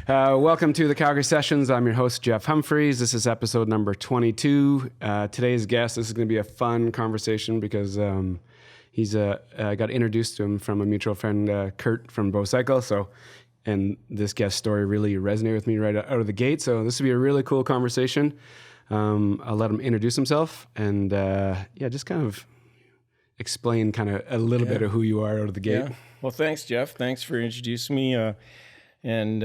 Welcome to the Calgary Sessions. I'm your host, Jeff Humphreys. This is episode number 22. Today's guest, this is going to be a fun conversation because I got introduced to him from a mutual friend, Kurt from Bow Cycle. And this guest story really resonated with me right out of the gate. So this will be a really cool conversation. I'll let him introduce himself and just kind of explain kind of a little bit of who you are out of the gate. Yeah. Well, thanks, Jeff. Thanks for introducing me and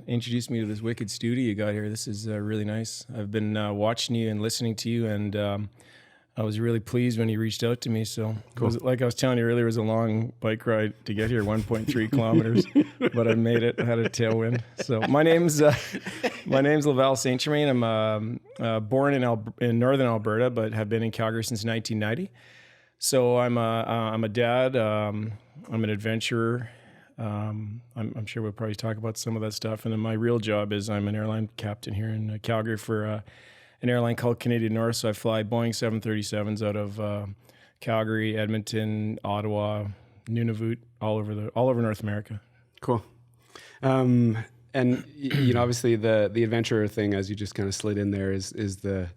introduced me to this wicked studio you got here. This is really nice. I've been watching you and listening to you, and I was really pleased when you reached out to me. So, cool. Like I was telling you earlier, it was a long bike ride to get here, 1.3 kilometers, but I made it. I had a tailwind. So my name's Laval Saint-Germain. I'm born in northern Alberta, but have been in Calgary since 1990. So I'm a dad. I'm an adventurer. I'm sure we'll probably talk about some of that stuff. And then my real job is I'm an airline captain here in Calgary for an airline called Canadian North. So I fly Boeing 737s out of Calgary, Edmonton, Ottawa, Nunavut, all over North America. Cool. And obviously the adventurer thing, as you just kind of slid in there, is the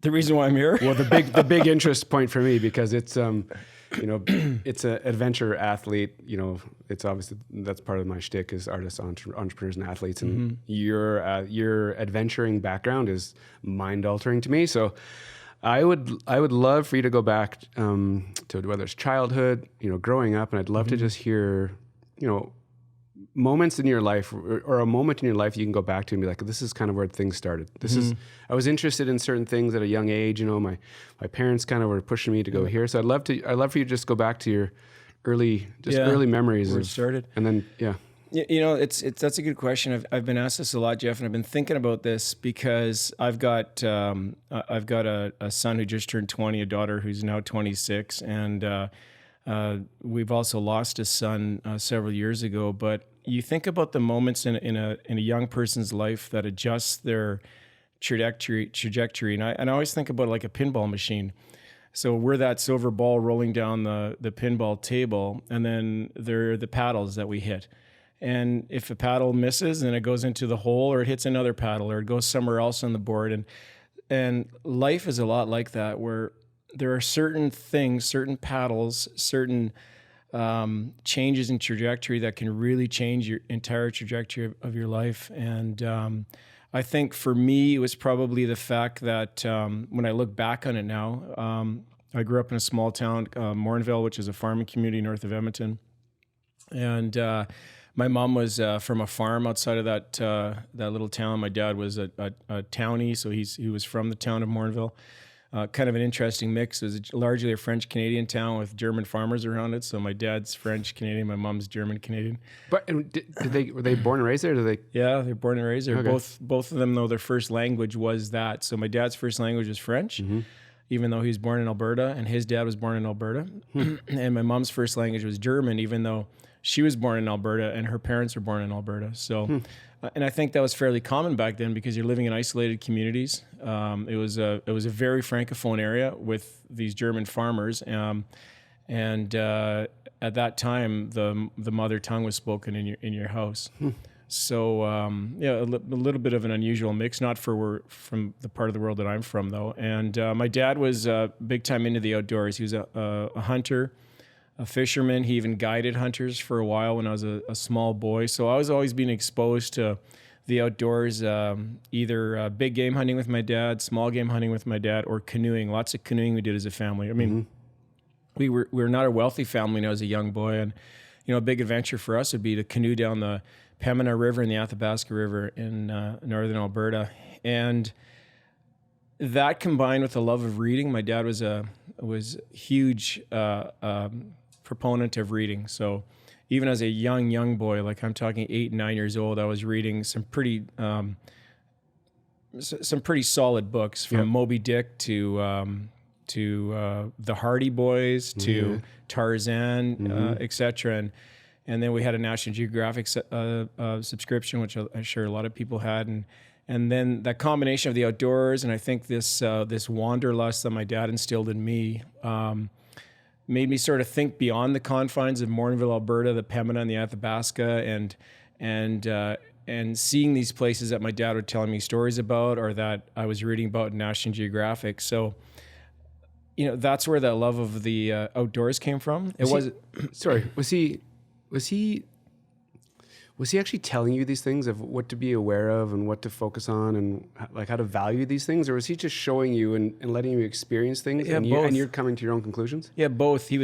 reason why I'm here. Well, the big interest point for me, because it's it's an adventure athlete. It's obviously that's part of my shtick is artists, entrepreneurs, and athletes. And your adventuring background is mind altering to me. So I would love for you to go back to whether it's childhood, growing up, and I'd love to just hear, moments in your life or a moment in your life you can go back to and be like, this is kind of where things started. I was interested in certain things at a young age. My parents kind of were pushing me to go here. So I'd love for you to just go back to your early memories. Where it started. And then, that's a good question. I've been asked this a lot, Jeff, and I've been thinking about this because I've got a son who just turned 20, a daughter who's now 26. And, we've also lost a son several years ago, but you think about the moments in a young person's life that adjust their trajectory, and I always think about it like a pinball machine. So we're that silver ball rolling down the pinball table, and then there are the paddles that we hit. And if a paddle misses, then it goes into the hole, or it hits another paddle, or it goes somewhere else on the board. And life is a lot like that, where there are certain things, certain paddles, certain changes in trajectory that can really change your entire trajectory of your life. And I think for me, it was probably the fact that when I look back on it now, I grew up in a small town, Morinville, which is a farming community north of Edmonton. And my mom was from a farm outside of that little town. My dad was a townie, so he was from the town of Morinville. Kind of an interesting mix. It was largely a French-Canadian town with German farmers around it. So my dad's French-Canadian, my mom's German-Canadian. But were they born and raised there? Yeah, they were born and raised there. Okay. Both of them, though, their first language was that. So my dad's first language was French, even though he was born in Alberta, and his dad was born in Alberta. And my mom's first language was German, even though she was born in Alberta and her parents were born in Alberta. So, and I think that was fairly common back then because you're living in isolated communities. It was a very francophone area with these German farmers, and at that time the mother tongue was spoken in your house. So a little bit of an unusual mix, not from the part of the world that I'm from though. And my dad was big time into the outdoors. He was a hunter, a fisherman. He even guided hunters for a while when I was a small boy. So I was always being exposed to the outdoors, either big game hunting with my dad, small game hunting with my dad, or canoeing. Lots of canoeing we did as a family. I mean, we were not a wealthy family when I was a young boy. And, a big adventure for us would be to canoe down the Pembina River and the Athabasca River in northern Alberta. And that combined with the love of reading, my dad was a huge proponent of reading. So even as a young boy, like I'm talking 8, 9 years old, I was reading some pretty solid books from Moby Dick to the Hardy Boys to Tarzan, etc. And then we had a National Geographic subscription, which I'm sure a lot of people had, and then that combination of the outdoors and I think this wanderlust that my dad instilled in me made me sort of think beyond the confines of Morinville, Alberta, the Pembina and the Athabasca, and seeing these places that my dad would tell me stories about, or that I was reading about in National Geographic. So, that's where the love of the outdoors came from. Was he actually telling you these things of what to be aware of and what to focus on and like how to value these things, or was he just showing you and letting you experience things, and you're coming to your own conclusions? Yeah, both. He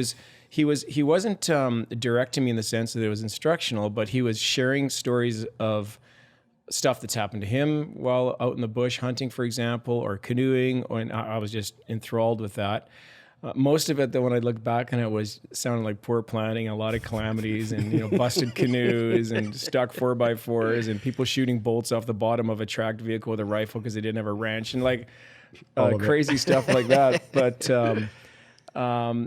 wasn't directing me in the sense that it was instructional, but he was sharing stories of stuff that's happened to him while out in the bush hunting, for example, or canoeing, and I was just enthralled with that. Most of it, though, when I look back on it, was sounding like poor planning, a lot of calamities, and busted canoes and stuck 4x4s, and people shooting bolts off the bottom of a tracked vehicle with a rifle because they didn't have a wrench, and like crazy stuff like that. But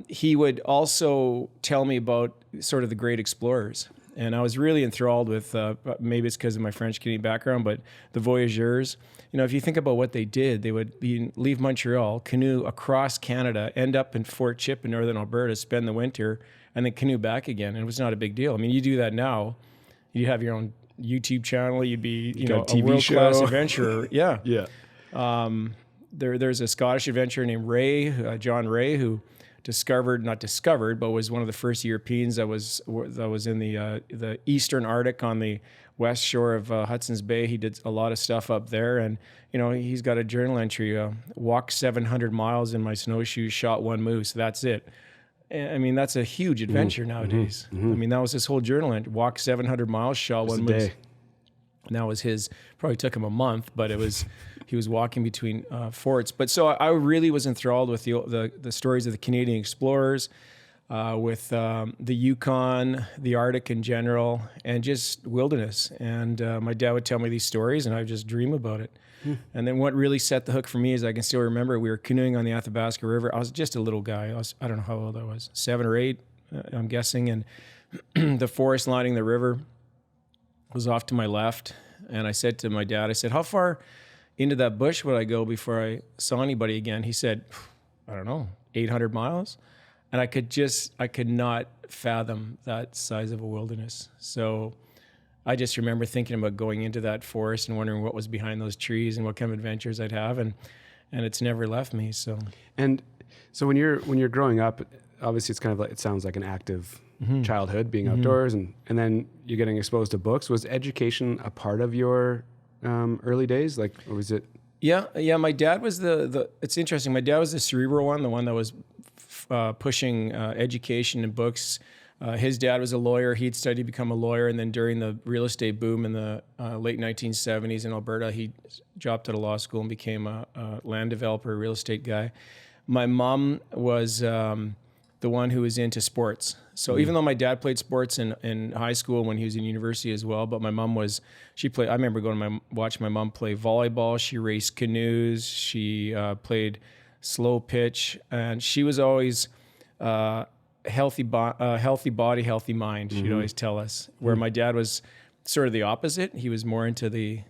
he would also tell me about sort of the great explorers, and I was really enthralled with. Maybe it's because of my French Canadian background, but the voyageurs. If you think about what they did, they would leave Montreal, canoe across Canada, end up in Fort Chip in northern Alberta, spend the winter, and then canoe back again. And it was not a big deal. I mean, you do that now, you have your own YouTube channel, you'd be a world-class adventurer. Yeah. Yeah. There's a Scottish adventurer named Ray, John Ray, who was one of the first Europeans that was in the eastern Arctic on the west shore of Hudson's Bay. He did a lot of stuff up there, and he's got a journal entry: walked 700 miles in my snowshoes, shot one moose. That's it. I mean, that's a huge adventure nowadays. I mean, that was his whole journal entry: walked 700 miles, shot one moose. And that was his. Probably took him a month, but he was walking between forts. But so I really was enthralled with the stories of the Canadian explorers, with the Yukon, the Arctic in general, and just wilderness. And my dad would tell me these stories, and I would just dream about it. And then what really set the hook for me is I can still remember we were canoeing on the Athabasca River. I was just a little guy. I don't know how old I was, 7 or 8, I'm guessing. And the forest lining the river was off to my left. And I said to my dad, how far into that bush would I go before I saw anybody again? He said, I don't know, 800 miles. And I could not fathom that size of a wilderness. So I just remember thinking about going into that forest and wondering what was behind those trees and what kind of adventures I'd have. And it's never left me. So when you're growing up, obviously it's kind of like, it sounds like an active childhood, being outdoors, and then you're getting exposed to books. Was education a part of your early days? Like, or was it? Yeah. My dad was it's interesting. My dad was the cerebral one, the one that was pushing education and books. His dad was a lawyer. He'd studied to become a lawyer, and then during the real estate boom in the late 1970s in Alberta, he dropped out of law school and became a land developer, a real estate guy. My mom was the one who was into sports. So even though my dad played sports in high school when he was in university as well, but my mom she played. I remember going to watch my mom play volleyball. She raced canoes. She played slow pitch, and she was always healthy body, healthy mind. She'd always tell us. Where my dad was sort of the opposite. He was more into the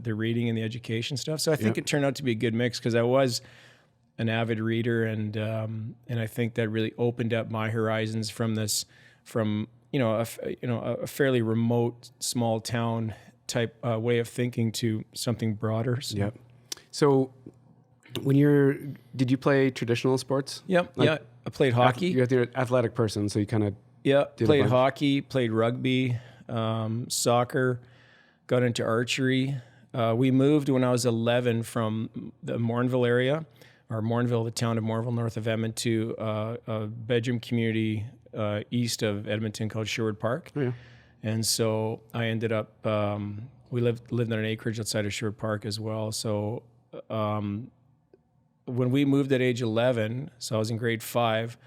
reading and the education stuff. So I think it turned out to be a good mix, because I was an avid reader, and I think that really opened up my horizons from a fairly remote small town type way of thinking to something broader. So. Yep. So did you play traditional sports? Yep. I played hockey. You're the athletic person, so you kind of played hockey, played rugby, soccer, got into archery. We moved when I was 11 from the Morinville area. The town of Morinville, north of Edmonton, to a bedroom community east of Edmonton called Sherwood Park. Oh, yeah. And so I ended up, we lived on an acreage outside of Sherwood Park as well. So when we moved at age 11, so I was in grade 5,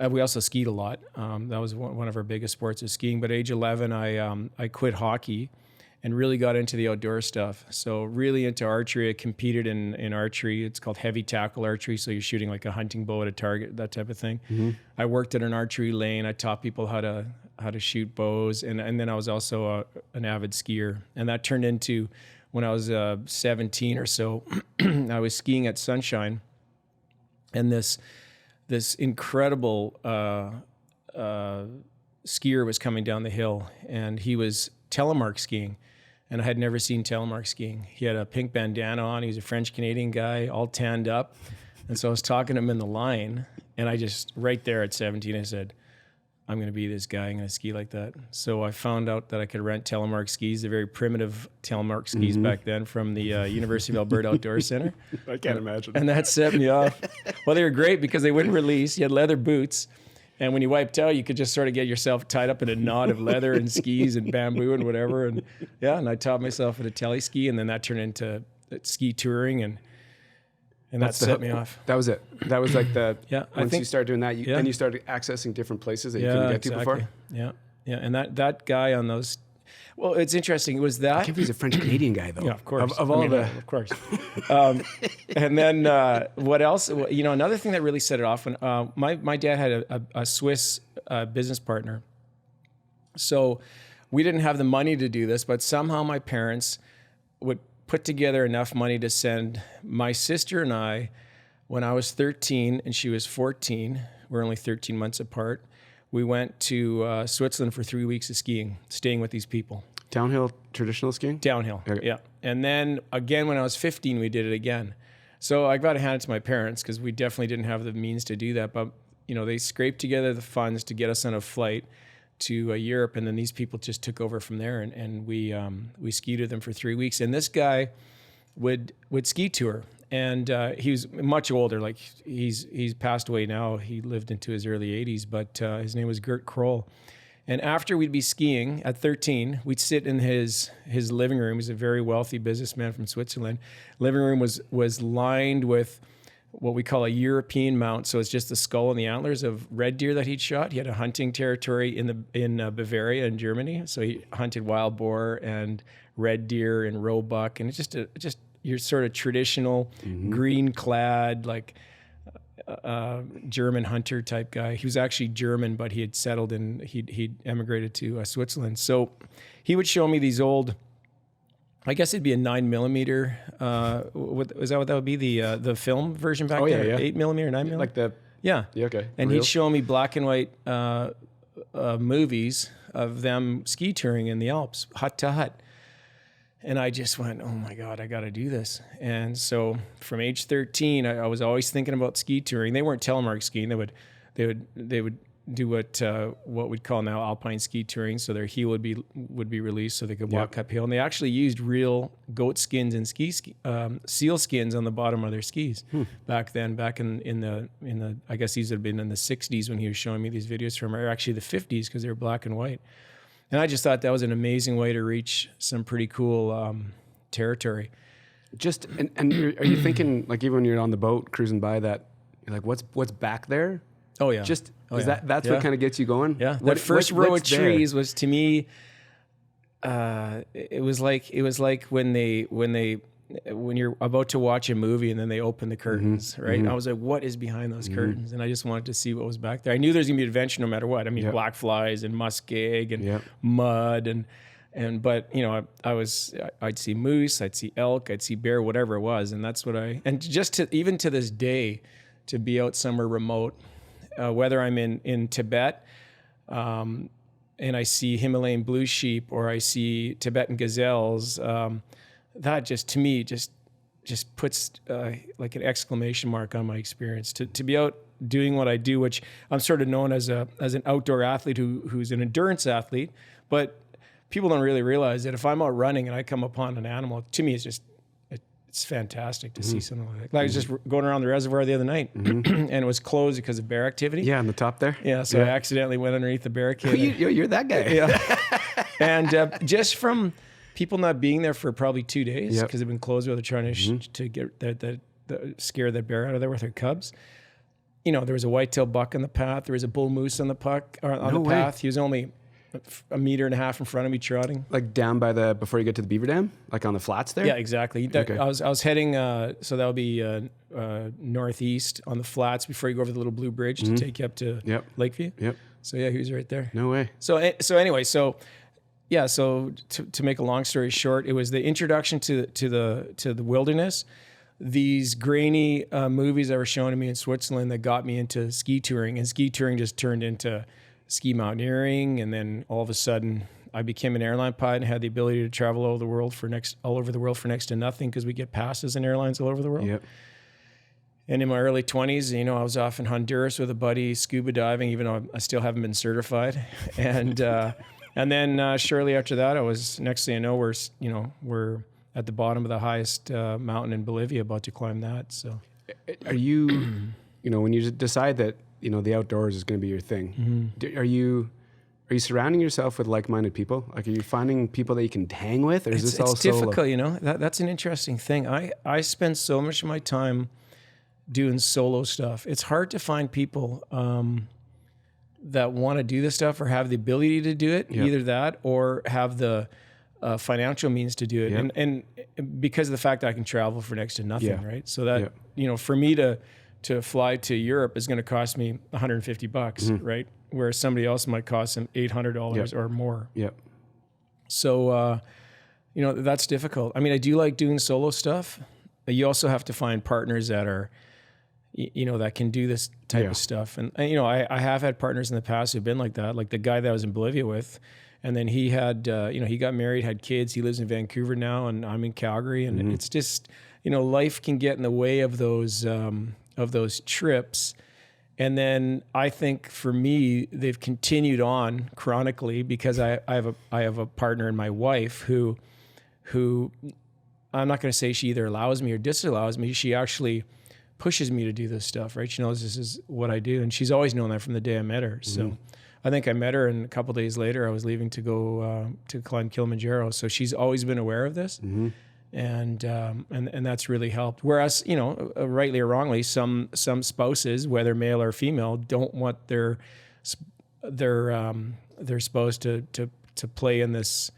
we also skied a lot. That was one of our biggest sports, is skiing. But at age 11, I quit hockey and really got into the outdoor stuff. So really into archery. I competed in archery. It's called heavy tackle archery. So you're shooting like a hunting bow at a target, that type of thing. Mm-hmm. I worked at an archery lane. I taught people how to shoot bows. And then I was also an avid skier. And that turned into, when I was 17 or so, I was skiing at Sunshine. And this incredible skier was coming down the hill, and he was telemark skiing, and I had never seen telemark skiing. He had a pink bandana on. He was a French-Canadian guy, all tanned up. And so I was talking to him in the line, and I just, right there at 17, I said, I'm going to be this guy. I'm going to ski like that. So I found out that I could rent telemark skis, the very primitive telemark skis back then from the University of Alberta Outdoor Center. I can't imagine. And that set me off. Well, they were great because they wouldn't release. You had leather boots. And when you wiped out, you could just sort of get yourself tied up in a knot of leather and skis and bamboo and whatever. And and I taught myself at a tele ski, and then that turned into ski touring, and that set me off. That was it. That was like the I think you started doing that, then you started accessing different places that you couldn't get to before. Yeah. And that guy on those. Well, it's interesting. It was that. I can't believe he's a French Canadian guy, though. Yeah, of course. Of course. And then what else? Another thing that really set it off when my dad had a Swiss business partner. So we didn't have the money to do this, but somehow my parents would put together enough money to send my sister and I, when I was 13 and she was 14, we're only 13 months apart. We went to Switzerland for 3 weeks of skiing, staying with these people. Downhill traditional skiing? Downhill, okay. Yeah. And then again, when I was 15, we did it again. So I got to hand it to my parents because we definitely didn't have the means to do that. But, they scraped together the funds to get us on a flight to Europe. And then these people just took over from there. And we skied with them for 3 weeks. And this guy would ski tour. And he was much older. Like he's passed away now. He lived into his early 80s, but his name was Gert Kroll. And after we'd be skiing at 13, we'd sit in his living room. He's a very wealthy businessman from Switzerland. Living room was lined with what we call a European mount. So it's just the skull and the antlers of red deer that he'd shot. He had a hunting territory in Bavaria in Germany. So he hunted wild boar and red deer and roebuck, and it's just your sort of traditional green clad, like German hunter type guy. He was actually German, but he had settled in, he'd emigrated to Switzerland. So he would show me these old, I guess it'd be a 9mm. Is that what that would be? The film version back then? Yeah. 8mm, 9mm? Like the... Yeah. Okay. And he'd show me black and white movies of them ski touring in the Alps, hut to hut. And I just went, oh my God, I got to do this. And so from age 13, I was always thinking about ski touring. They weren't telemark skiing. They would do what we'd call now alpine ski touring. So their heel would be released so they could walk uphill. And they actually used real goat skins and seal skins on the bottom of their skis back then. Back in the I guess these would have been in the 60s when he was showing me these videos from, or actually the 50s because they were black and white. And I just thought that was an amazing way to reach some pretty cool territory. Are you thinking, like, even when you're on the boat cruising by, that you're like, what's back there? Oh yeah. That's what kind of gets you going? Yeah. That first row of trees was, to me, it was like when you're about to watch a movie and then they open the curtains, right? And I was like, what is behind those curtains? And I just wanted to see what was back there. I knew there's gonna be adventure no matter what. I mean, black flies and muskeg and mud but I'd see moose, I'd see elk, I'd see bear, whatever it was. And that's even to this day, to be out somewhere remote, whether I'm in Tibet, and I see Himalayan blue sheep or I see Tibetan gazelles, that just, to me, just puts like an exclamation mark on my experience. To be out doing what I do, which I'm sort of known as an outdoor athlete who's an endurance athlete, but people don't really realize that if I'm out running and I come upon an animal, to me it's fantastic to see something like that. Like I was just going around the reservoir the other night, and it was closed because of bear activity. Yeah, on the top there. Yeah, so I accidentally went underneath the barricade. You're that guy. Yeah, and just from people not being there for probably 2 days because they've been closed while they're trying to get the scare that bear out of there with their cubs. There was a whitetail buck on the path. There was a bull moose on the path. He was only a meter and a half in front of me trotting. Like down by before you get to the beaver dam, like on the flats there. Yeah, exactly. Okay. I was heading, so that would be northeast on the flats before you go over the little blue bridge to take you up to Lakeview. Yep. So yeah, he was right there. No way. So anyway, so to make a long story short, it was the introduction to the wilderness. These grainy movies that were shown to me in Switzerland that got me into ski touring, and ski touring just turned into ski mountaineering, and then all of a sudden I became an airline pilot and had the ability to travel all over the world for next to nothing because we get passes in airlines all over the world. Yep. And in my early 20s, I was off in Honduras with a buddy scuba diving, even though I still haven't been certified. And then shortly after that, next thing I know, we're at the bottom of the highest mountain in Bolivia, about to climb that. So, are you, when you decide that the outdoors is going to be your thing, are you surrounding yourself with like-minded people? Like, are you finding people that you can hang with, or is this all solo? It's difficult, That's an interesting thing. I spend so much of my time doing solo stuff. It's hard to find people that want to do this stuff or have the ability to do it, either that or have the financial means to do it. Yep. And because of the fact that I can travel for next to nothing, right? So that, for me to fly to Europe is going to cost me $150, right? Whereas somebody else might cost them $800 or more. Yep. So, that's difficult. I mean, I do like doing solo stuff, but you also have to find partners that are, that can do this type of stuff. And I have had partners in the past who've been like that, like the guy that I was in Bolivia with. And then he had, he got married, had kids. He lives in Vancouver now, and I'm in Calgary. And it's just, life can get in the way of those trips. And then I think for me, they've continued on chronically because I have a partner in my wife who I'm not going to say she either allows me or disallows me. She actually pushes me to do this stuff, right? She knows this is what I do. And she's always known that from the day I met her. So I think I met her, and a couple of days later, I was leaving to go to climb Kilimanjaro. So she's always been aware of this. And that's really helped. Whereas, rightly or wrongly, some spouses, whether male or female, don't want their spouse to play in this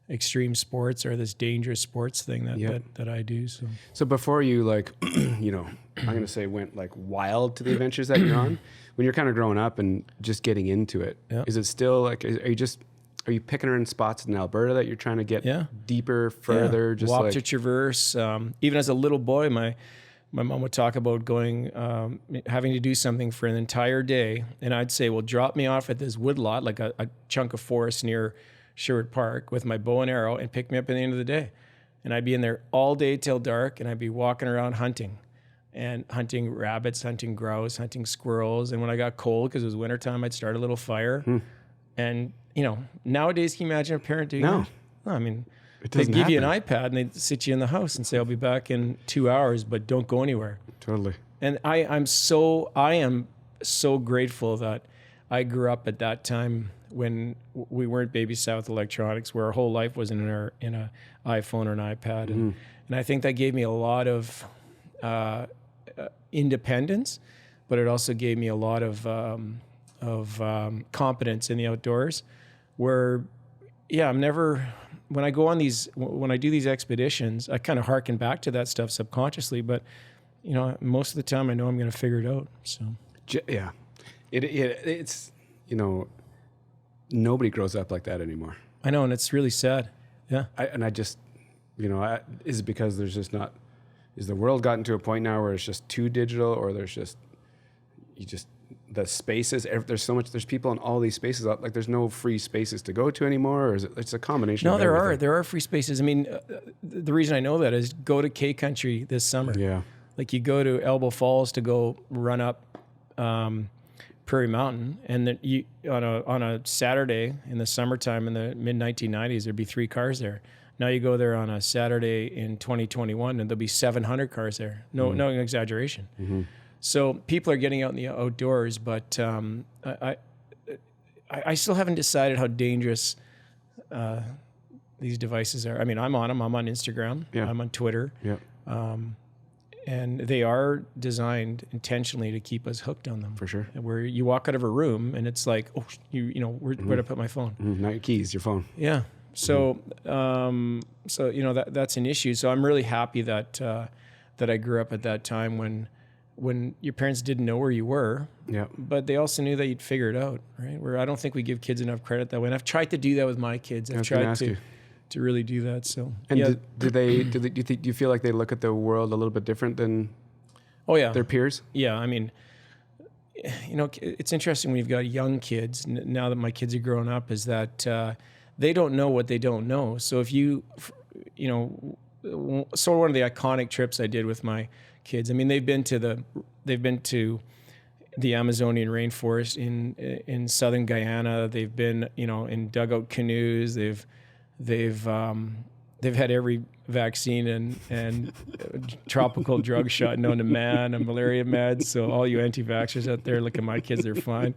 extreme sports or this dangerous sports thing that I do. So before you I'm going to say went like wild to the adventures that you're on, when you're kind of growing up and just getting into it, is it still like, are you picking her in spots in Alberta that you're trying to get deeper, further? Just walk to traverse. Even as a little boy, my mom would talk about going, having to do something for an entire day. And I'd say, well, drop me off at this woodlot, like a chunk of forest near Sherwood Park with my bow and arrow, and pick me up at the end of the day. And I'd be in there all day till dark, and I'd be walking around hunting rabbits, hunting grouse, hunting squirrels. And when I got cold, because it was wintertime, I'd start a little fire. And, nowadays, can you imagine a parent doing that? No, I mean, they'd give you an iPad and they'd sit you in the house and say, I'll be back in 2 hours, but don't go anywhere. Totally. And I am so grateful that I grew up at that time when we weren't babysat with electronics, where our whole life was in an iPhone or an iPad. And I think that gave me a lot of independence, but it also gave me a lot of competence in the outdoors, where, when I do these expeditions, I kind of harken back to that stuff subconsciously, but most of the time I know I'm going to figure it out. So it's nobody grows up like that anymore. I know, and it's really sad. Yeah. Is it because there's just not, is the world gotten to a point now where it's just too digital, or there's just, the spaces, there's people in all these spaces, like there's no free spaces to go to anymore, or is it's a combination of everything? No, there are free spaces. I mean, the reason I know that is go to K Country this summer. Yeah. Like you go to Elbow Falls to go run up Prairie Mountain, and then you on a Saturday in the summertime in the mid 1990s, there'd be 3 cars there. Now you go there on a Saturday in 2021, and there'll be 700 cars there. No exaggeration. So people are getting out in the outdoors, but I still haven't decided how dangerous these devices are. I mean, I'm on them. I'm on Instagram. Yeah. I'm on Twitter. Yeah. And they are designed intentionally to keep us hooked on them. For sure. Where you walk out of a room and it's like, where to put my phone? Not your keys, your phone. Yeah. So, that's an issue. So I'm really happy that I grew up at that time when your parents didn't know where you were, but they also knew that you'd figure it out, right? Where I don't think we give kids enough credit that way. And I've tried to do that with my kids. I've tried to really do that. So, and do you feel like they look at the world a little bit different than their peers? Yeah. I mean, it's interesting when you've got young kids, now that my kids are growing up, is that they don't know what they don't know. So if so one of the iconic trips I did with my kids, I mean, they've been to the Amazonian rainforest in southern Guyana. They've been, in dugout canoes. They've had every vaccine and tropical drug shot known to man and malaria meds. So all you anti-vaxxers out there, look at my kids; they're fine.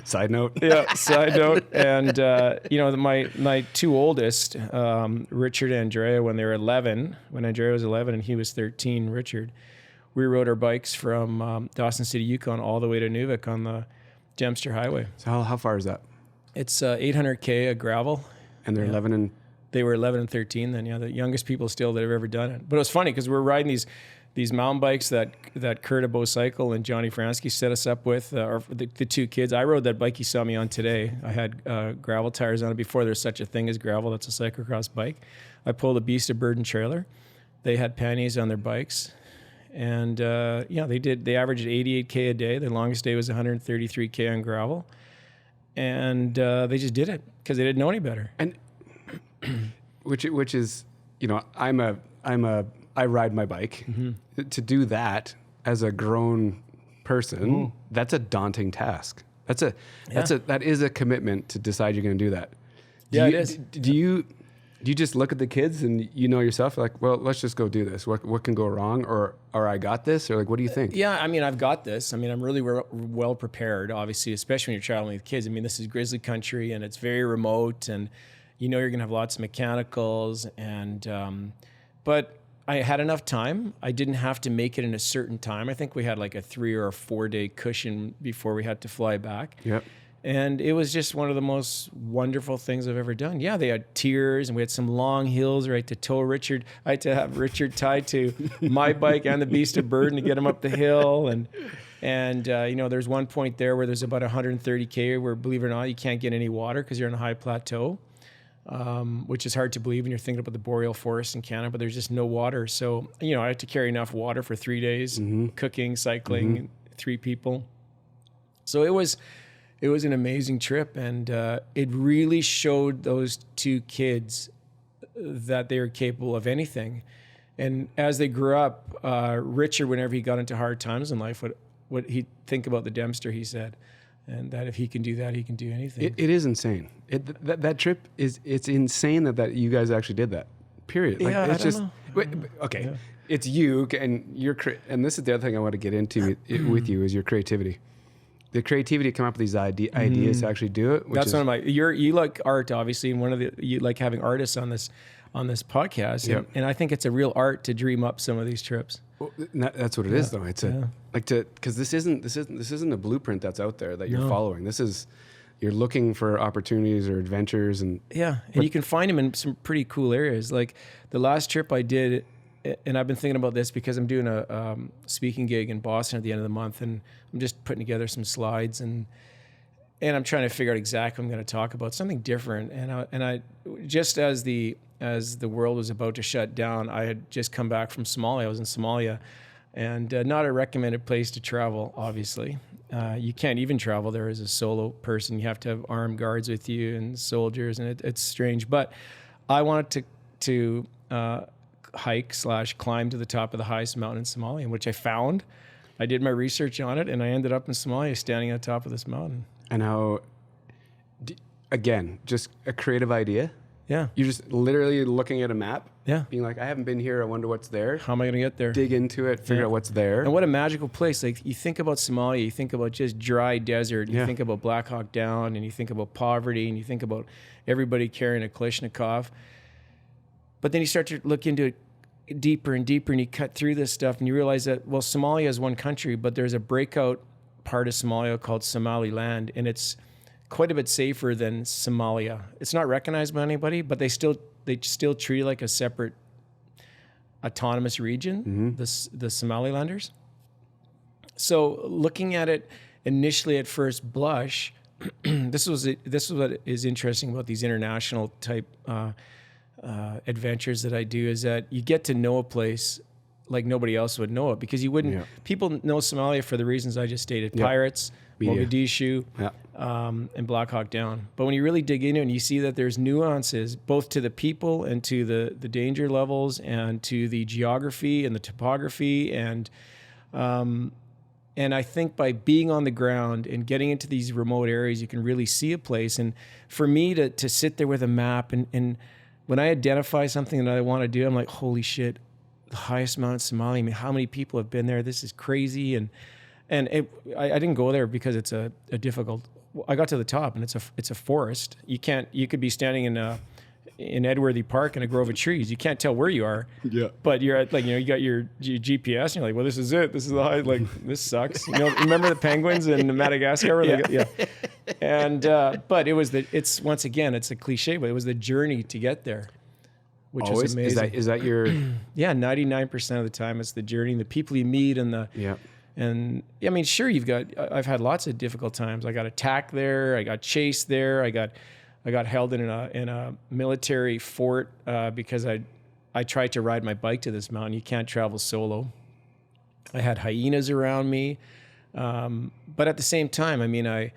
Side note. Yeah, side note. And my two oldest, Richard and Andrea, when Andrea was 11 and he was 13, Richard, we rode our bikes from Dawson City, Yukon, all the way to Nunavut on the Dempster Highway. So how far is that? It's 800K of gravel. And they're 11 and... They were 11 and 13 then, the youngest people still that have ever done it. But it was funny because we were riding these mountain bikes that Kurt Abo Cycle and Johnny Fransky set us up with, the two kids. I rode that bike you saw me on today. I had gravel tires on it before there's such a thing as gravel. That's a cyclocross bike. I pulled a Beast of Burden trailer. They had pannies on their bikes. And they averaged 88K a day. The longest day was 133K on gravel. And they just did it because they didn't know any better. And which is, I ride my bike. Mm-hmm. To do that as a grown person, that's a daunting task. That is a commitment to decide you're going to do that. It is. Do you just look at the kids and yourself like, well, let's just go do this. What can go wrong, or I got this, or like, what do you think? Yeah, I mean, I've got this. I mean, I'm really well prepared, obviously, especially when you're traveling with kids. I mean, this is grizzly country and it's very remote, and you're going to have lots of mechanicals, and but I had enough time. I didn't have to make it in a certain time. I think we had like a 3 or 4 day cushion before we had to fly back. Yep. And it was just one of the most wonderful things I've ever done. Yeah, they had tiers, and we had some long hills, right, to tow Richard. I had to have Richard tied to my bike and the Beast of Burden to get him up the hill. And there's one point there where there's about 130K where, believe it or not, you can't get any water because you're on a high plateau, which is hard to believe when you're thinking about the boreal forest in Canada, but there's just no water. So, I had to carry enough water for 3 days, cooking, cycling, 3 people. So it was an amazing trip, and it really showed those 2 kids that they were capable of anything. And as they grew up, Richard, whenever he got into hard times in life, what he'd think about the Dempster, he said, and that if he can do that, he can do anything. It is insane. That trip it's insane that you guys actually did that. Period. Like, yeah, it's I don't know. Okay. Yeah. It's you, and and this is the other thing I want to get into with you is your creativity. The creativity to come up with these ideas to actually do it. That's one of my. You like art, obviously, and you like having artists on this podcast, Yep. and I think it's a real art to dream up some of these trips. Well, that's what it is, though. It's because this isn't a blueprint that's out there that you're following. This is you're looking for opportunities or adventures, and you can find them in some pretty cool areas. Like the last trip I did. And I've been thinking about this because I'm doing a speaking gig in Boston at the end of the month, and I'm just putting together some slides, and I'm trying to figure out exactly what I'm going to talk about, something different. And I just as the world was about to shut down, I had just come back from Somalia. I was in Somalia, and not a recommended place to travel. Obviously, you can't even travel there as a solo person. You have to have armed guards with you and soldiers, and it's strange. But I wanted to hike/climb to the top of the highest mountain in Somalia, which I found. I did my research on it, and I ended up in Somalia standing on top of this mountain. And how, again, just a creative idea. Yeah. You're just literally looking at a map. Yeah. Being like, I haven't been here. I wonder what's there. How am I going to get there? Dig into it, figure out what's there. And what a magical place. Like, you think about Somalia, you think about just dry desert, you think about Black Hawk Down, and you think about poverty, and you think about everybody carrying a Kalashnikov. But then you start to look into it deeper and deeper, and you cut through this stuff, and you realize that, well, Somalia is one country, but there's a breakout part of Somalia called Somaliland, and it's quite a bit safer than Somalia. It's not recognized by anybody, but they still treat it like a separate autonomous region, the Somalilanders. So looking at it initially at first blush, this is what is interesting about these international type adventures that I do, is that you get to know a place like nobody else would know it, because you wouldn't. Yeah. People know Somalia for the reasons I just stated: Yeah. pirates, Media. Mogadishu, and Black Hawk Down. But when you really dig into it and you see that there's nuances both to the people and to the danger levels and to the geography and the topography, and I think by being on the ground and getting into these remote areas, you can really see a place. And for me to sit there with a map, and when I identify something that I want to do, I'm like, holy shit, the highest mountain in Somalia. I mean, how many people have been there? This is crazy. And I didn't go there because it's a difficult. I got to the top, and it's a forest. You could be standing in Edworthy Park in a grove of trees. You can't tell where you are. Yeah. But you're at, like, you got your GPS, and you're like, well, this is it. This is the high. Like, this sucks. Remember the penguins in Madagascar? Yeah. And but it's once again, it's a cliche, but it was the journey to get there, which is amazing. Is that your? Yeah, 99% of the time it's the journey, and the people you meet, and the. Yeah. And I mean, sure, I've had lots of difficult times. I got attacked there. I got chased there. I got held in a military fort because I tried to ride my bike to this mountain. You can't travel solo. I had hyenas around me, but at the same time, I mean, I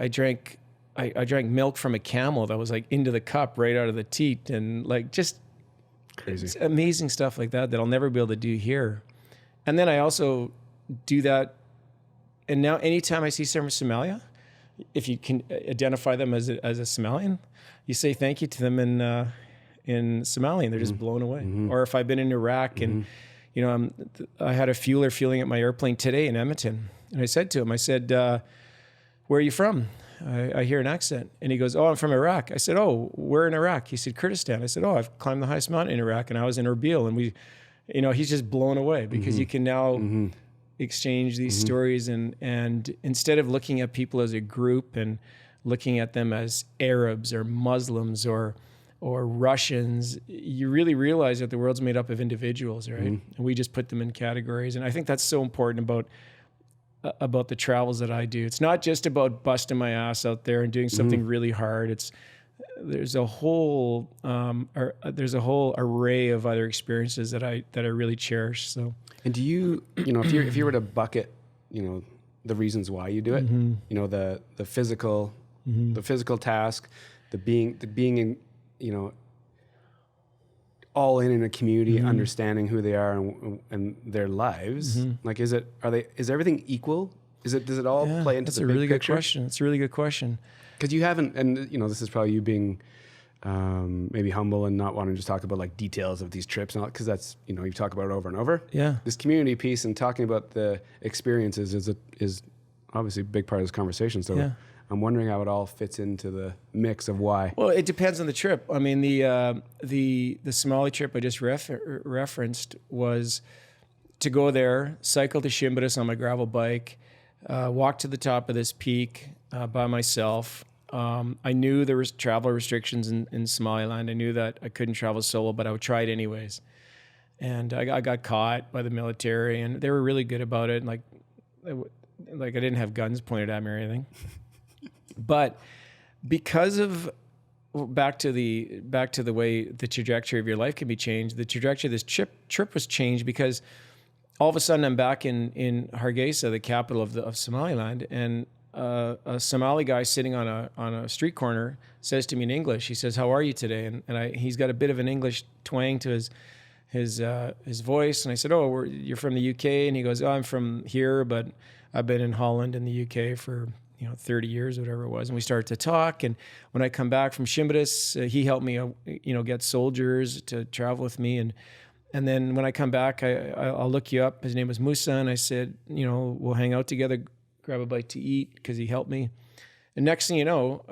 drank milk from a camel that was like into the cup right out of the teat, and like just Crazy, amazing stuff like that I'll never be able to do here. And then I also do that, and now anytime I see someone from Somalia, if you can identify them as a Somalian, you say thank you to them in Somalian. They're just blown away. Or if I've been in Iraq, and I had a fueler fueling at my airplane today in Edmonton, and I said to him, where are you from? I hear an accent, and he goes, oh, I'm from Iraq. I said, oh, where in Iraq? He said, Kurdistan. I said, oh, I've climbed the highest mountain in Iraq, and I was in Erbil, and he's just blown away because you can now exchange these stories, and instead of looking at people as a group and looking at them as Arabs or Muslims or Russians, you really realize that the world's made up of individuals, right? And we just put them in categories. And I think that's so important about the travels that I do. It's not just about busting my ass out there and doing something really hard. There's a whole array of other experiences that I really cherish. So, and do you if you were to bucket, the reasons why you do it, the physical, the physical task, the being in, all in a community, understanding who they are and their lives. Like, is everything equal? Does it all play into the big picture? That's a really good question. It's a really good question. Because you haven't, and this is probably you being maybe humble and not wanting to just talk about like details of these trips, and all, because that's you talk about it over and over. Yeah. This community piece and talking about the experiences is obviously a big part of this conversation. So I'm wondering how it all fits into the mix of why. Well, it depends on the trip. I mean, the Somali trip I just referenced was to go there, cycle to Humphreys on my gravel bike, walk to the top of this peak by myself. I knew there was travel restrictions in Somaliland. I knew that I couldn't travel solo, but I would try it anyways. And I got caught by the military, and they were really good about it. And like I didn't have guns pointed at me or anything. But because of back to the way the trajectory of your life can be changed, the trajectory of this trip was changed because all of a sudden I'm back in Hergesa, the capital of Somaliland, and a Somali guy sitting on a street corner says to me in English, he says, "How are you today?" And he's got a bit of an English twang to his voice, and I said, "Oh, you're from the UK?" And he goes, "Oh, I'm from here, but I've been in Holland and the UK for 30 years, whatever it was." And we started to talk. And when I come back from Humphreys, he helped me, get soldiers to travel with me. And then when I come back, I'll look you up. His name was Musa. And I said, we'll hang out together, grab a bite to eat, because he helped me. And next thing you know,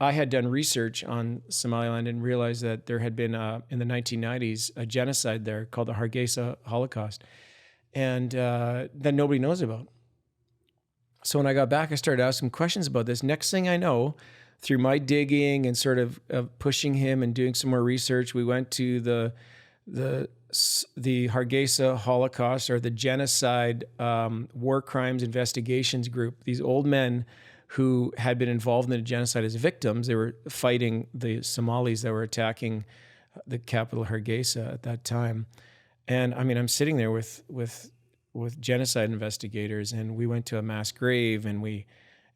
I had done research on Somaliland and realized that there had been, in the 1990s, a genocide there called the Hergesa Holocaust. And that nobody knows about. So when I got back, I started asking questions about this. Next thing I know, through my digging and sort of pushing him and doing some more research, we went to the Hergesa Holocaust, or the Genocide War Crimes Investigations Group. These old men who had been involved in the genocide as victims. They were fighting the Somalis that were attacking the capital Hergesa at that time. And I mean, I'm sitting there with genocide investigators, and we went to a mass grave, and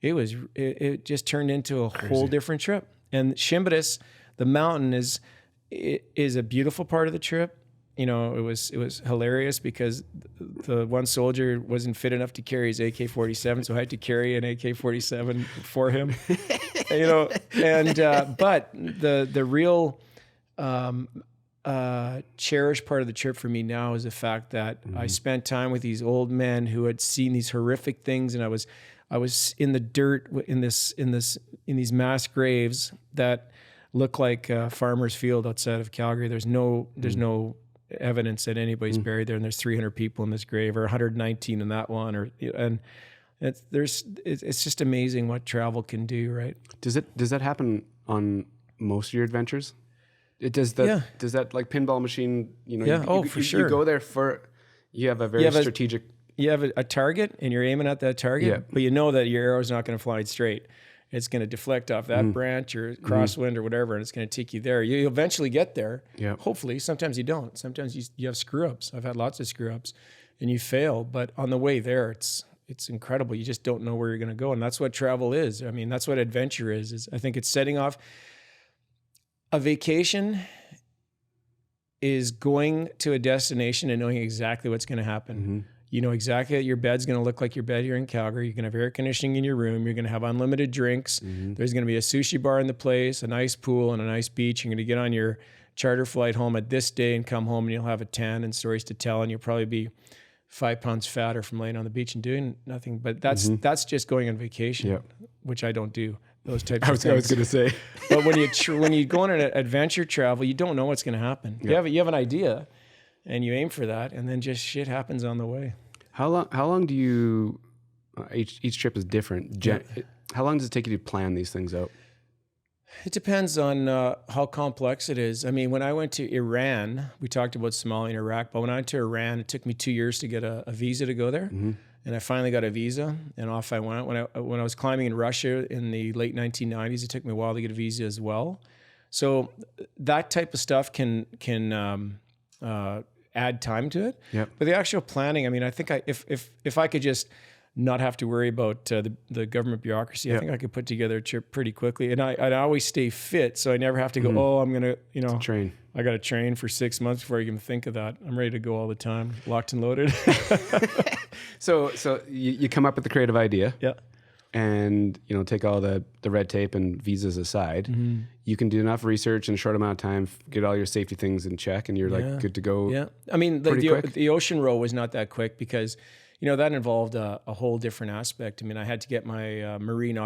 it just turned into a whole different trip. And Chimborazo, the mountain, is a beautiful part of the trip. You know, it was hilarious because the one soldier wasn't fit enough to carry his AK-47, so I had to carry an AK-47 for him. You know, and but the real cherished part of the trip for me now is the fact that I spent time with these old men who had seen these horrific things, and I was in the dirt in these mass graves that look like a farmer's field outside of Calgary. There's no evidence that anybody's buried there, and there's 300 people in this grave, or 119 in that one, and it's just amazing what travel can do, right? Does that happen on most of your adventures? Does that like pinball machine? You know, for sure. You go there you have a very strategic. You have a target, and you're aiming at that target, but you know that your arrow's not going to fly straight. It's going to deflect off that branch or crosswind or whatever, and it's going to take you there. You eventually get there, hopefully. Sometimes you don't. Sometimes you have screw-ups. I've had lots of screw-ups, and you fail. But on the way there, it's incredible. You just don't know where you're going to go, and that's what travel is. I mean, that's what adventure is I think it's setting off. A vacation is going to a destination and knowing exactly what's going to happen. You know exactly that your bed's going to look like your bed here in Calgary. You're going to have air conditioning in your room. You're going to have unlimited drinks. There's going to be a sushi bar in the place, a nice pool, and a nice beach. You're going to get on your charter flight home at this day and come home, and you'll have a tan and stories to tell, and you'll probably be 5 pounds fatter from laying on the beach and doing nothing. But that's just going on vacation, which I don't do. Those types of things. I was going to say. But when you go on an adventure travel, you don't know what's going to happen. You have an idea, and you aim for that, and then just shit happens on the way. How long do you? Each trip is different. How long does it take you to plan these things out? It depends on how complex it is. I mean, when I went to Iran, we talked about Somalia and Iraq, but when I went to Iran, it took me 2 years to get a visa to go there. And I finally got a visa, and off I went. When I was climbing in Russia in the late 1990s, it took me a while to get a visa as well. So that type of stuff can add time to it. But the actual planning, I mean, I think if I could just not have to worry about the government bureaucracy, I think I could put together a trip pretty quickly. And I always stay fit, so I never have to go, I'm going to, train. I got to train for 6 months before I even think of that. I'm ready to go all the time, locked and loaded. So you come up with the creative idea. And, take all the red tape and visas aside. You can do enough research in a short amount of time, get all your safety things in check, and you're like good to go. I mean, the ocean row was not that quick because, that involved a whole different aspect. I mean, I had to get my marine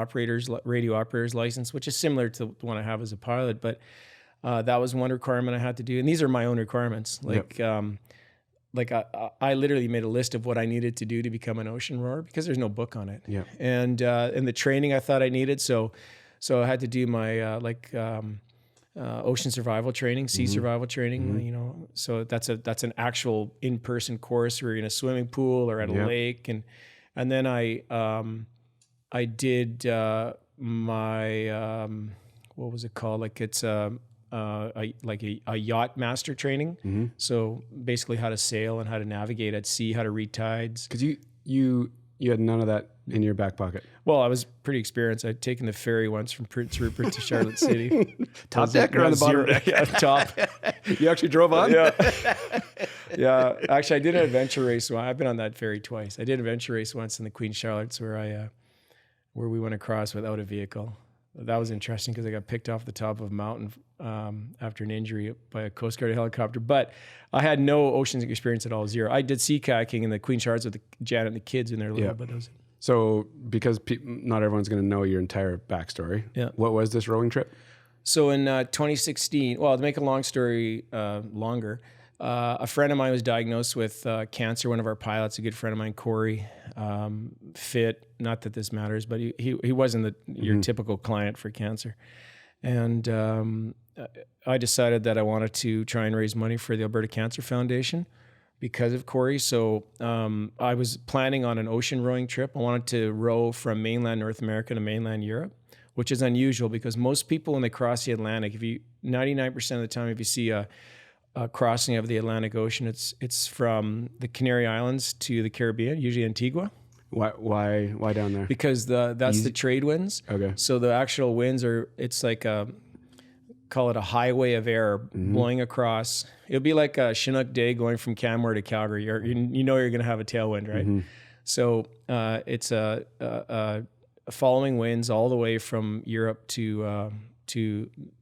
radio operator's license, which is similar to the one I have as a pilot, but that was one requirement I had to do. And these are my own requirements. I literally made a list of what I needed to do to become an ocean rower because there's no book on it. And the training I thought I needed. So I had to do my ocean survival training, sea survival training, so that's an actual in-person course where you're in a swimming pool or at a lake. And then I did my, what was it called? Like it's a yacht master training. So basically how to sail and how to navigate at sea, how to read tides. Because you had none of that in your back pocket. Well, I was pretty experienced. I'd taken the ferry once from Prince Rupert to Charlotte City. Top deck or on the bottom deck? Yeah, top. You actually drove on? Yeah. Actually, I did an adventure race. I've been on that ferry twice. I did an adventure race once in the Queen Charlotte's where we went across without a vehicle. That was interesting because I got picked off the top of a mountain after an injury by a Coast Guard helicopter. But I had no ocean experience at all, zero. I did sea kayaking in the Queen Charlotte's with Janet and the kids when they were little, but that was it. So because not everyone's going to know your entire backstory, what was this rowing trip? So in 2016, well, to make a long story longer, a friend of mine was diagnosed with cancer. One of our pilots, a good friend of mine, Corey, fit. Not that this matters, but he wasn't your typical client for cancer. And I decided that I wanted to try and raise money for the Alberta Cancer Foundation because of Corey. So I was planning on an ocean rowing trip. I wanted to row from mainland North America to mainland Europe, which is unusual because most people when they cross the Atlantic, 99% of the time, if you see a crossing of the Atlantic Ocean, it's from the Canary Islands to the Caribbean, usually Antigua. Why down there? Because that's the trade winds. Okay. So the actual winds it's like call it a highway of air blowing across. It'll be like a Chinook day going from Canmore to Calgary. You know you're going to have a tailwind, right? Mm-hmm. So it's a following winds all the way from Europe to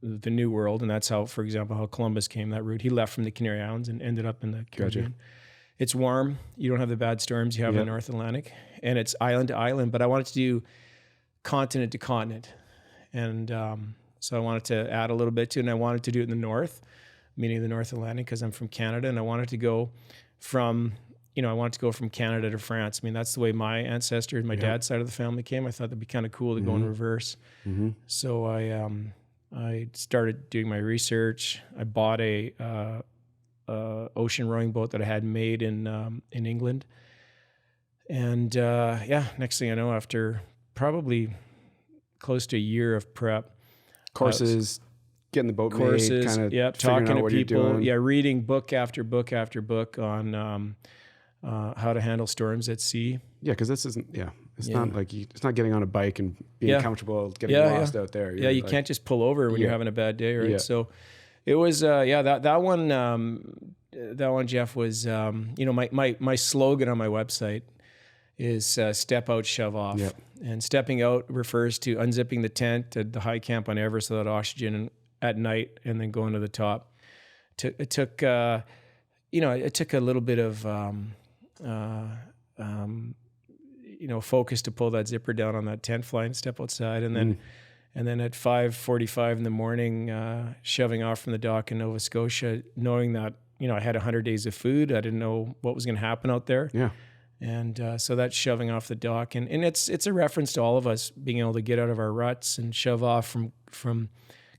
the New World, and that's how, for example, how Columbus came that route. He left from the Canary Islands and ended up in the Caribbean. Gotcha. It's warm. You don't have the bad storms you have in the North Atlantic, and it's island to island. But I wanted to do continent to continent, and so I wanted to add a little bit to it, and I wanted to do it in the north, meaning the North Atlantic, because I'm from Canada, and I wanted to go from Canada to France. I mean, that's the way my ancestors, my dad's side of the family came. I thought that'd be kind of cool to go in reverse. Mm-hmm. So I started doing my research. I bought a ocean rowing boat that I had made in England. And next thing I know, after probably close to a year of prep, courses, getting the boat made, kind of talking to people, reading book after book after book on how to handle storms at sea. Yeah, because this isn't. Yeah, it's not like it's not getting on a bike and being comfortable, getting lost out there. You can't just pull over when you're having a bad day, right? Yeah. So it was that one. That one, Jeff, was my slogan on my website is step out, shove off. Yep. And stepping out refers to unzipping the tent at the high camp on Everest without oxygen at night, and then going to the top. It took a little bit of focus to pull that zipper down on that tent fly and step outside, and then at 5:45 in the morning, shoving off from the dock in Nova Scotia, knowing that I had 100 days of food. I didn't know what was going to happen out there. Yeah. And so that's shoving off the dock, and it's a reference to all of us being able to get out of our ruts and shove off from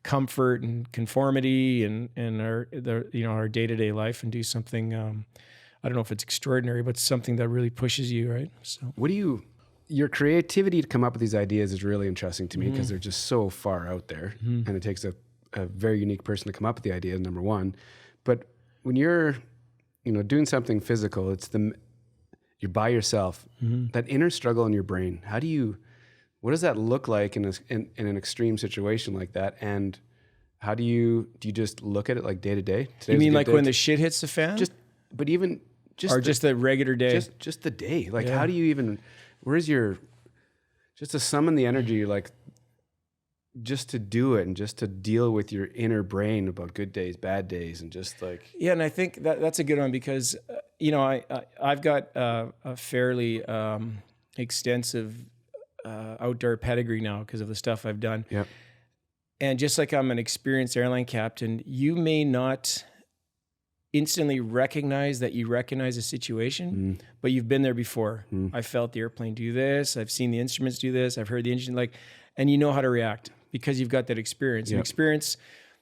comfort and conformity and our day-to-day life and do something. I don't know if it's extraordinary, but something that really pushes you, right? So, your creativity to come up with these ideas is really interesting to me because they're just so far out there, and it takes a very unique person to come up with the idea. Number one, but when you're doing something physical, you're by yourself. That inner struggle in your brain. What does that look like in an extreme situation like that? And how do you just look at it like day to day? You mean like when the shit hits the fan? Just the regular day? Just the day. Like how do you even? Where's just to summon the energy, like just to do it and just to deal with your inner brain about good days, bad days, and just like and I think that's a good one because I've got a fairly extensive outdoor pedigree now because of the stuff I've done. Yep. And just like I'm an experienced airline captain, you may not instantly recognize that you recognize a situation, but you've been there before. I felt the airplane do this. I've seen the instruments do this. I've heard the engine and you know how to react because you've got that experience. Yep. And experience,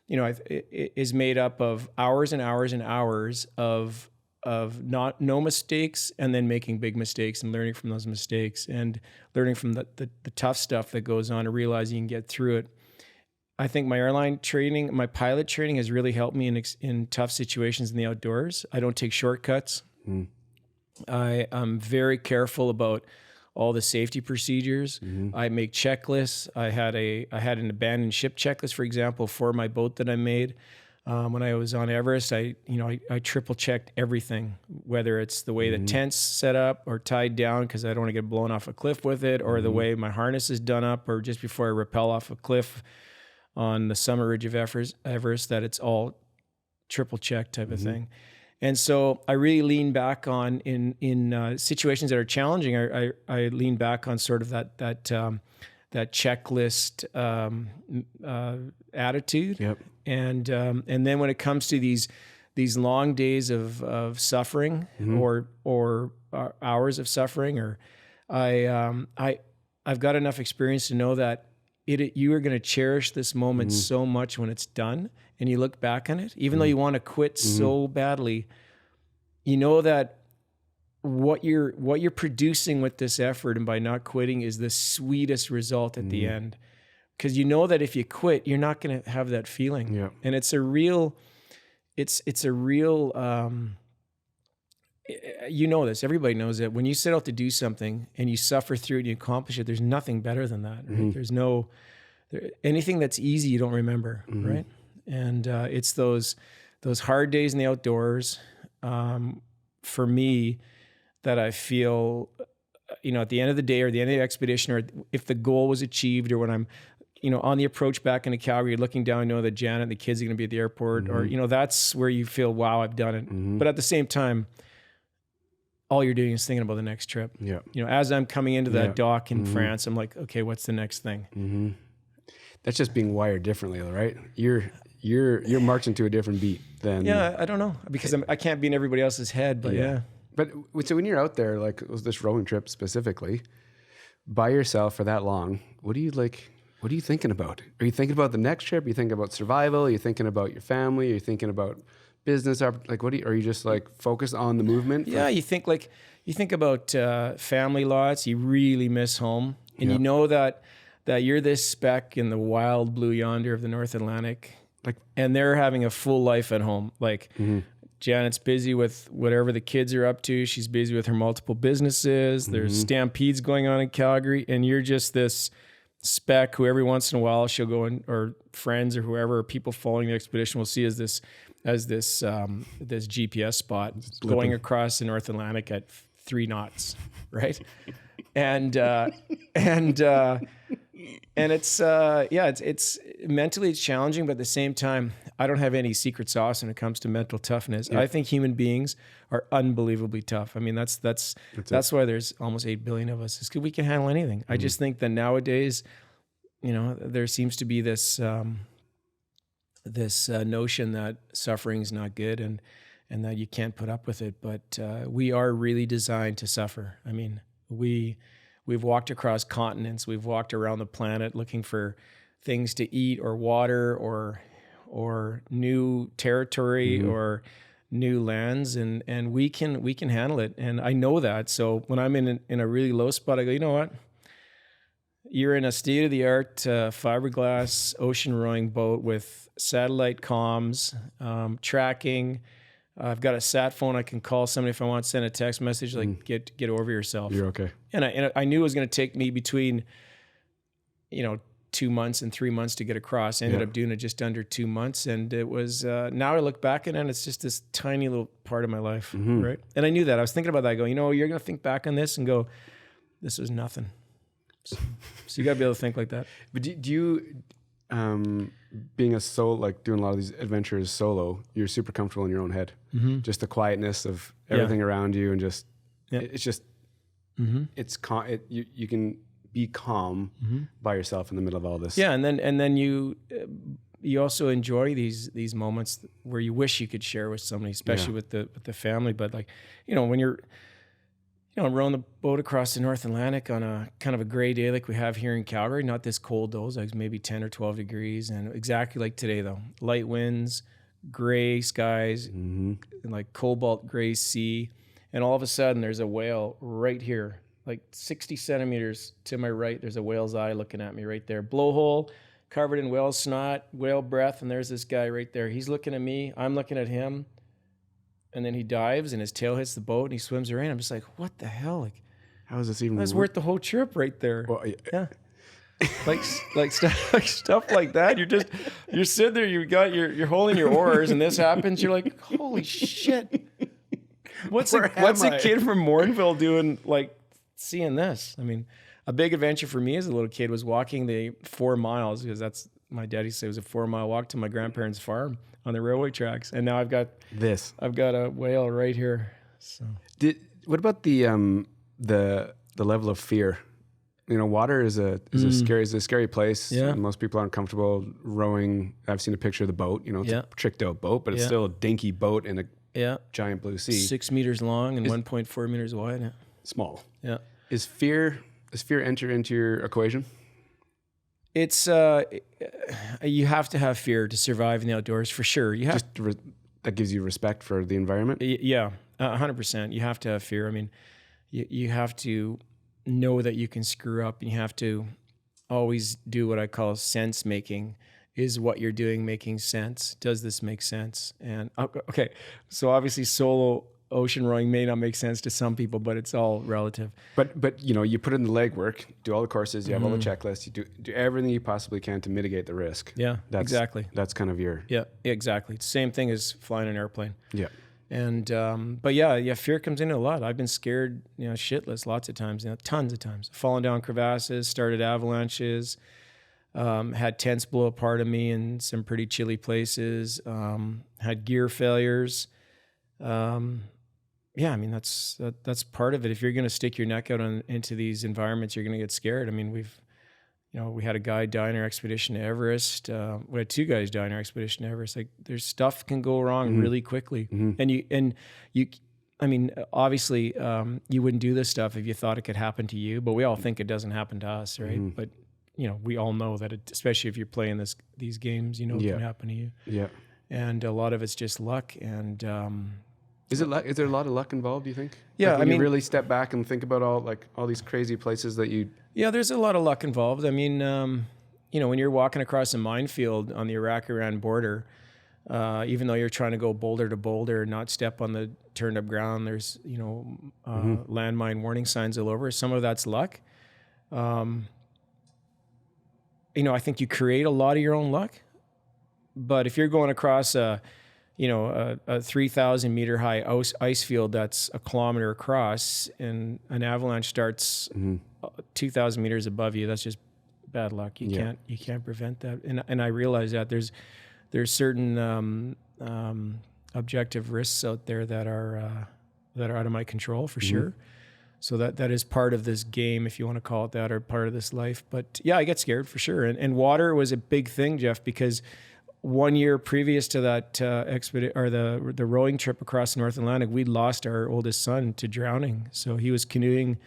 is made up of hours and hours and hours of no mistakes and then making big mistakes and learning from those mistakes and learning from the tough stuff that goes on and realizing you can get through it. I think my airline training, my pilot training has really helped me in tough situations in the outdoors. I don't take shortcuts. I am very careful about all the safety procedures. I make checklists. I had an abandoned ship checklist, for example, for my boat that I made. When I was on Everest, I triple checked everything, whether it's the way the tent's set up or tied down because I don't want to get blown off a cliff with it, or the way my harness is done up, or just before I rappel off a cliff on the summit ridge of Everest, that it's all triple check type of thing. And so I really lean back on in situations that are challenging. I lean back on sort of that checklist attitude. Yep. And then when it comes to these long days of suffering or hours of suffering, or I've got enough experience to know that you are going to cherish this moment so much when it's done, and you look back on it, even though you want to quit so badly, you know that what you're producing with this effort and by not quitting is the sweetest result at the end. because you know that if you quit, you're not going to have that feeling. Yeah. And it's a real, you know this, everybody knows it. When you set out to do something and you suffer through it and you accomplish it, there's nothing better than that. Right? There's anything that's easy, you don't remember, right? And it's those hard days in the outdoors, for me, that I feel, at the end of the day or the end of the expedition, or if the goal was achieved, or when I'm, on the approach back into Calgary, looking down, know that Janet and the kids are going to be at the airport, or, that's where you feel, wow, I've done it. But at the same time, all you're doing is thinking about the next trip. Yeah. As I'm coming into that dock in France, I'm like, okay, what's the next thing? That's just being wired differently, though, right? You're marching to a different beat than. Yeah, I don't know, because I can't be in everybody else's head, but yeah. But so when you're out there, like it was this rowing trip specifically, by yourself for that long, what are you thinking about? Are you thinking about the next trip? Are you thinking about survival? Are you thinking about your family? Are you thinking about business? Like, are you just like focused on the movement? Yeah, you think about family lots. You really miss home, and you know that you're this speck in the wild blue yonder of the North Atlantic, and they're having a full life at home. Like Janet's busy with whatever the kids are up to. She's busy with her multiple businesses. There's stampedes going on in Calgary, and you're just this speck who every once in a while she'll go in, or friends or whoever, or people following the expedition will see as this GPS spot going across the North Atlantic at 3 knots, right? and it's mentally it's challenging, but at the same time, I don't have any secret sauce when it comes to mental toughness. I think human beings are unbelievably tough. I mean, that's why there's almost 8 billion of us. It's because we can handle anything. I just think that nowadays, there seems to be this notion that suffering is not good and that you can't put up with it. But we are really designed to suffer. I mean, we've walked across continents. We've walked around the planet looking for things to eat or water or new territory or new lands, and we can handle it. And I know that. So when I'm in a really low spot, I go, you know what? You're in a state-of-the-art fiberglass ocean rowing boat with satellite comms, tracking. I've got a sat phone. I can call somebody if I want to send a text message, like get over yourself. You're okay. And I knew it was going to take me between, 2 months and 3 months to get across. I ended up doing it just under 2 months. And it was, now I look back at it and it's just this tiny little part of my life, right? And I knew that. I was thinking about that. I go, you're going to think back on this and go, this was nothing. So you got to be able to think like that. But do you, being a solo, like doing a lot of these adventures solo, you're super comfortable in your own head. Just the quietness of everything around you, and just it's just it's you can be calm by yourself in the middle of all this. Yeah, and then you also enjoy these moments where you wish you could share with somebody, especially with the family. But like when you're rowing the boat across the North Atlantic on a kind of a gray day like we have here in Calgary, not this cold though, like maybe 10 or 12 degrees, and exactly like today though, light winds, gray skies, and like cobalt gray sea, and all of a sudden there's a whale right here, like 60 centimeters to my right. There's a whale's eye looking at me right there, blowhole covered in whale snot, whale breath, and there's this guy right there. He's looking at me, I'm looking at him. And then he dives and his tail hits the boat and he swims around. I'm just like, what the hell? Like, how is this even? That's worth the whole trip right there. Well, yeah. like stuff like that. You're sitting there, you're holding your oars and this happens. You're like, holy shit. What's a kid from Morinville doing, like, seeing this? I mean, a big adventure for me as a little kid was walking the 4 miles, because that's, my daddy said it was a 4-mile walk to my grandparents' farm on the railway tracks. And now I've got a whale right here. So what about the level of fear? Water is a scary place. Yeah. And most people aren't comfortable rowing. I've seen a picture of the boat. It's a tricked out boat, but it's still a dinky boat in a giant blue sea. 6 meters long and 1.4 meters wide. Yeah. Small. Yeah. Does fear enter into your equation? It's you have to have fear to survive in the outdoors, for sure. You have that gives you respect for the environment. Yeah, 100%. You have to have fear. I mean, you have to know that you can screw up, and you have to always do what I call sense making. Is what you're doing making sense? Does this make sense? And okay, so obviously solo ocean rowing may not make sense to some people, but it's all relative. But you put in the legwork, do all the courses, you have all the checklists, you do everything you possibly can to mitigate the risk. Yeah, exactly. That's kind of your... Yeah, exactly. Same thing as flying an airplane. Yeah. And but yeah, fear comes into a lot. I've been scared, shitless lots of times, tons of times. Fallen down crevasses, started avalanches, had tents blow apart of me in some pretty chilly places, had gear failures. Yeah, I mean, that's part of it. If you're going to stick your neck out into these environments, you're going to get scared. I mean, we had a guy die in our expedition to Everest. We had two guys die in our expedition to Everest. Like, there's stuff can go wrong really quickly. And you, I mean, obviously, you wouldn't do this stuff if you thought it could happen to you, but we all think it doesn't happen to us, right? But we all know that especially if you're playing these games, it can happen to you. Yeah. And a lot of it's just luck. And is there a lot of luck involved, do you think? Yeah, like when you really step back and think about all these crazy places that you... Yeah, there's a lot of luck involved. I mean, when you're walking across a minefield on the Iraq-Iran border, even though you're trying to go boulder to boulder and not step on the turned up ground, there's, landmine warning signs all over. Some of that's luck. I think you create a lot of your own luck. But if you're going across a 3,000 meter high ice field that's a kilometer across and an avalanche starts 2,000 meters above you, that's just bad luck. You can't prevent that. And I realize that there's certain objective risks out there that are out of my control for sure. So that is part of this game, if you want to call it that, or part of this life. But yeah, I get scared for sure. And water was a big thing, Jeff, because 1 year previous to that expedition or the rowing trip across the North Atlantic, we'd lost our oldest son to drowning. So he was canoeing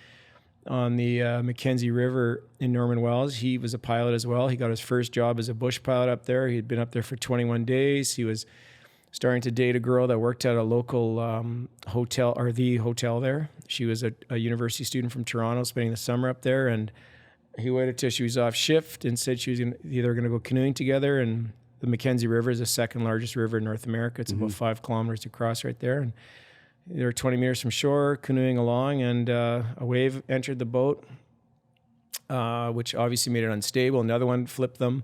on the Mackenzie River in Norman Wells. He was a pilot as well. He got his first job as a bush pilot up there. He had been up there for 21 days. He was starting to date a girl that worked at a local hotel, or the hotel there. She was a university student from Toronto, spending the summer up there. And he waited till she was off shift and said she was either going to go canoeing together. And the Mackenzie River is the second largest river in North America. It's about 5 kilometers across right there. And they were 20 meters from shore, canoeing along, and a wave entered the boat, which obviously made it unstable. Another one flipped them.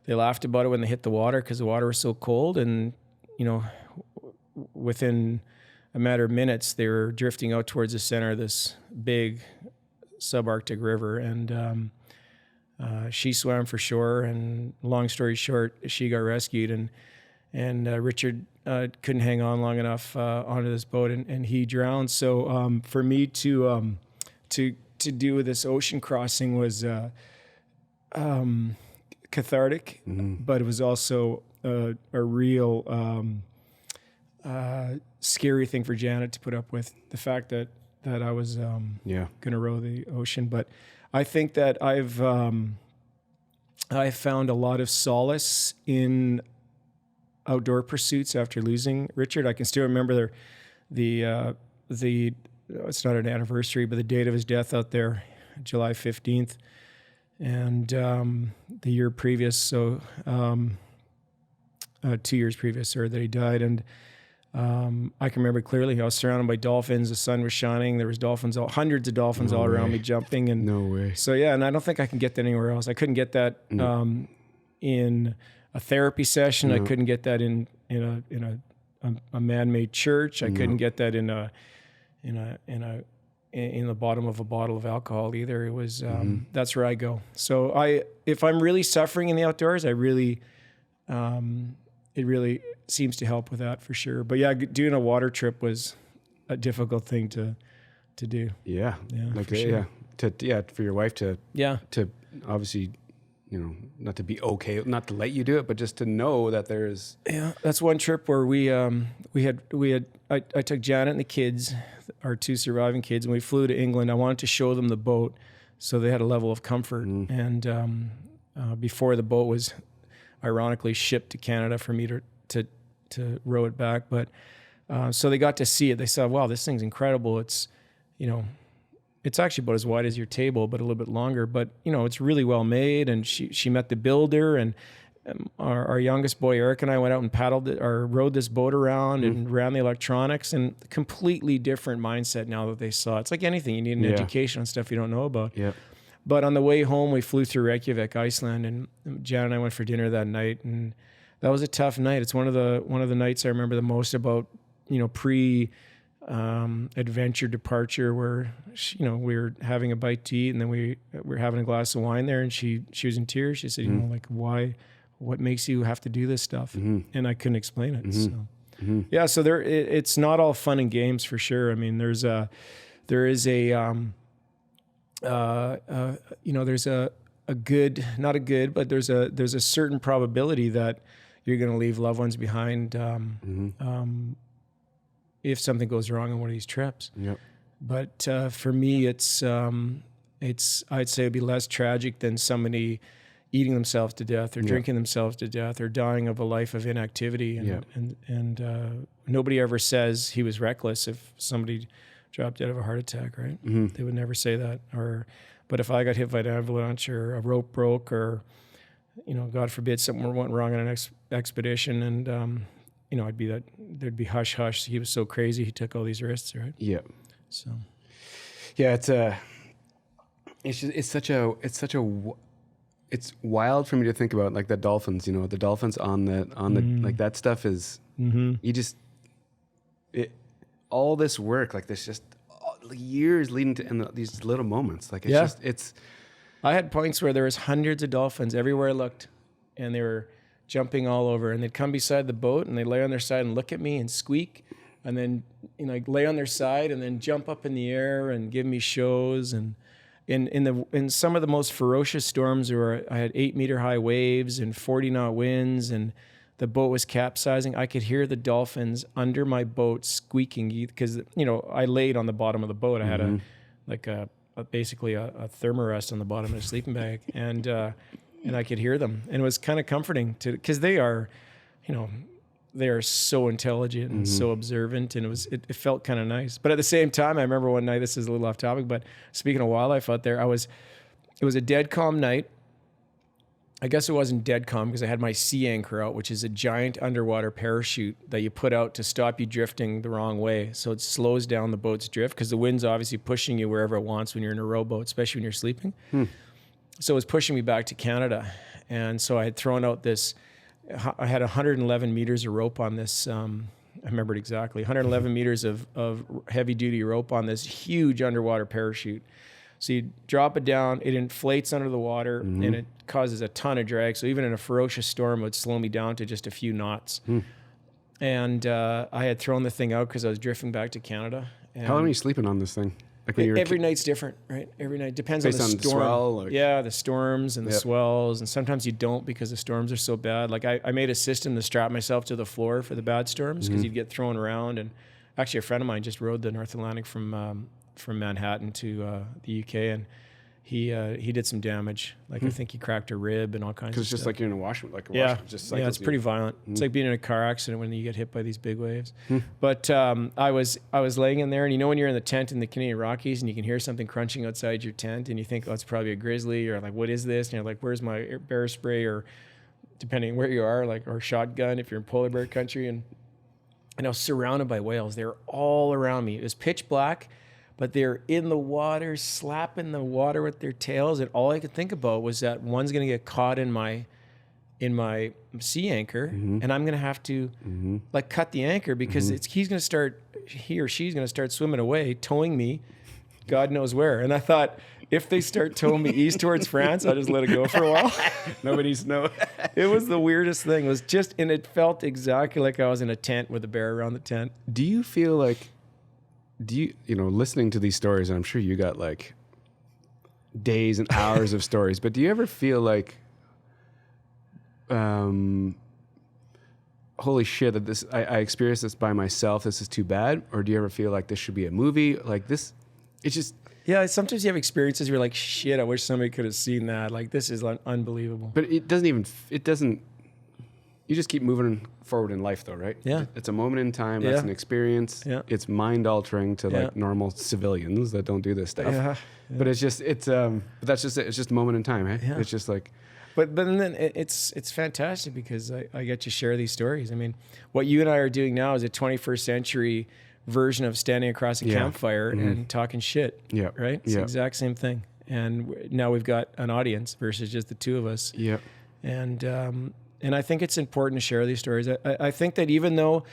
They laughed about it when they hit the water because the water was so cold. And, within a matter of minutes, they were drifting out towards the center of this big subarctic river. And she swam for shore, and long story short, she got rescued, and Richard couldn't hang on long enough onto this boat, and he drowned. So for me to do this ocean crossing was cathartic, but it was also a real scary thing for Janet to put up with, the fact that I was going to row the ocean. But I think that I've found a lot of solace in outdoor pursuits after losing Richard. I can still remember the it's not an anniversary, but the date of his death out there, July 15th, and the year previous, so 2 years previous, that he died. And I can remember clearly, I was surrounded by dolphins. The sun was shining. There was hundreds of dolphins all around me jumping. And no way. So yeah, and I don't think I can get that anywhere else. I couldn't get that in a therapy session. I couldn't get that in a man-made church. I couldn't get that in the bottom of a bottle of alcohol either. It was that's where I go. So if I'm really suffering in the outdoors, it really seems to help with that for sure. But yeah, doing a water trip was a difficult thing to do. Yeah. Like for sure. For your wife to obviously, not to be okay, not to let you do it, but just to know that there's... Yeah, that's one trip where I took Janet and the kids, our 2 surviving kids, and we flew to England. I wanted to show them the boat so they had a level of comfort. And before the boat was ironically shipped to Canada for me to row it back. But so they got to see it. They said, wow, this thing's incredible. It's, it's actually about as wide as your table, but a little bit longer. But it's really well made. And she met the builder, and our youngest boy Eric and I went out and rode this boat around and ran the electronics, and completely different mindset now that they saw. It's like anything, you need an education on stuff you don't know about. Yeah. But on the way home, we flew through Reykjavik, Iceland, and Jan and I went for dinner that night, and that was a tough night. It's one of the nights I remember the most about, pre adventure departure, where we were having a bite to eat, and then we were having a glass of wine there, and she was in tears. She said, like, why? What makes you have to do this stuff? And I couldn't explain it. So yeah, so it's not all fun and games for sure. I mean, there's a certain probability that you're going to leave loved ones behind if something goes wrong on one of these trips. Yep. But for me, I'd say it'd be less tragic than somebody eating themselves to death or drinking themselves to death or dying of a life of inactivity. And nobody ever says he was reckless if somebody dropped dead of a heart attack, right? They would never say that. But if I got hit by an avalanche or a rope broke or, God forbid something went wrong on an expedition, and there'd be hush hush. He was so crazy, he took all these risks, right? Yeah. So, yeah, it's wild for me to think about, like the dolphins. The dolphins on the like that stuff is all this work, like there's just years leading to these little moments. Like it's I had points where there was hundreds of dolphins everywhere I looked, and they were jumping all over, and they'd come beside the boat and they'd lay on their side and look at me and squeak, and then lay on their side and then jump up in the air and give me shows. And in some of the most ferocious storms where I had 8-meter high waves and 40-knot winds and the boat was capsizing, I could hear the dolphins under my boat squeaking, because I laid on the bottom of the boat. I had basically a thermarest on the bottom of a sleeping bag, and I could hear them, and it was kind of comforting because they are so intelligent and so observant, and it felt kind of nice. But at the same time, I remember one night, this is a little off topic, but speaking of wildlife out there, it was a dead calm night. I guess it wasn't dead calm because I had my sea anchor out, which is a giant underwater parachute that you put out to stop you drifting the wrong way. So it slows down the boat's drift because the wind's obviously pushing you wherever it wants when you're in a rowboat, especially when you're sleeping. So it was pushing me back to Canada. And so I had thrown out I had 111 meters of rope on this. I remember it exactly, 111 meters of heavy duty rope on this huge underwater parachute. So you drop it down, it inflates under the water, and it causes a ton of drag. So even in a ferocious storm, it would slow me down to just a few knots. And I had thrown the thing out because I was drifting back to Canada. And how long are you sleeping on this thing? Like every night's different, right? Every night depends on the storm. The swell, the storms and the swells, and sometimes you don't because the storms are so bad. Like I made a system to strap myself to the floor for the bad storms because you'd get thrown around. And actually, a friend of mine just rode the North Atlantic from Manhattan to the UK, and he did some damage. Like I think he cracked a rib and all kinds of stuff. Because it's just like you're in a wash, just it's pretty violent. It's like being in a car accident when you get hit by these big waves. But I was laying in there, and when you're in the tent in the Canadian Rockies and you can hear something crunching outside your tent, and you think, oh, it's probably a grizzly, or like, what is this? And you're like, where's my bear spray, or depending where you are, or shotgun if you're in polar bear country. And I was surrounded by whales. They were all around me. It was pitch black, but they're in the water, slapping the water with their tails. And all I could think about was that one's going to get caught in my sea anchor, and I'm going to have to cut the anchor because he or she's going to start swimming away, towing me, God knows where. And I thought, if they start towing me east towards France, I'll just let it go for a while. Nobody's know. It was the weirdest thing. It was and it felt exactly like I was in a tent with a bear around the tent. Do you feel like, listening to these stories, and I'm sure you got like days and hours of stories, but do you ever feel like, holy shit, that I experienced this by myself, this is too bad? Or do you ever feel like this should be a movie? Like this, it's just... Yeah, sometimes you have experiences where you're like, shit, I wish somebody could have seen that. Like, this is unbelievable. But it doesn't you just keep moving forward in life, though, right? Yeah. It's a moment in time. That's an experience. Yeah. It's mind altering to like normal civilians that don't do this stuff. Yeah. But it's just but that's just it. It's just a moment in time, eh? Yeah. It's just like. But then it's fantastic because I get to share these stories. I mean, what you and I are doing now is a 21st century version of standing across a campfire and talking shit. Yeah. Right? It's the exact same thing. And now we've got an audience versus just the two of us. Yeah. And I think it's important to share these stories. I think that even though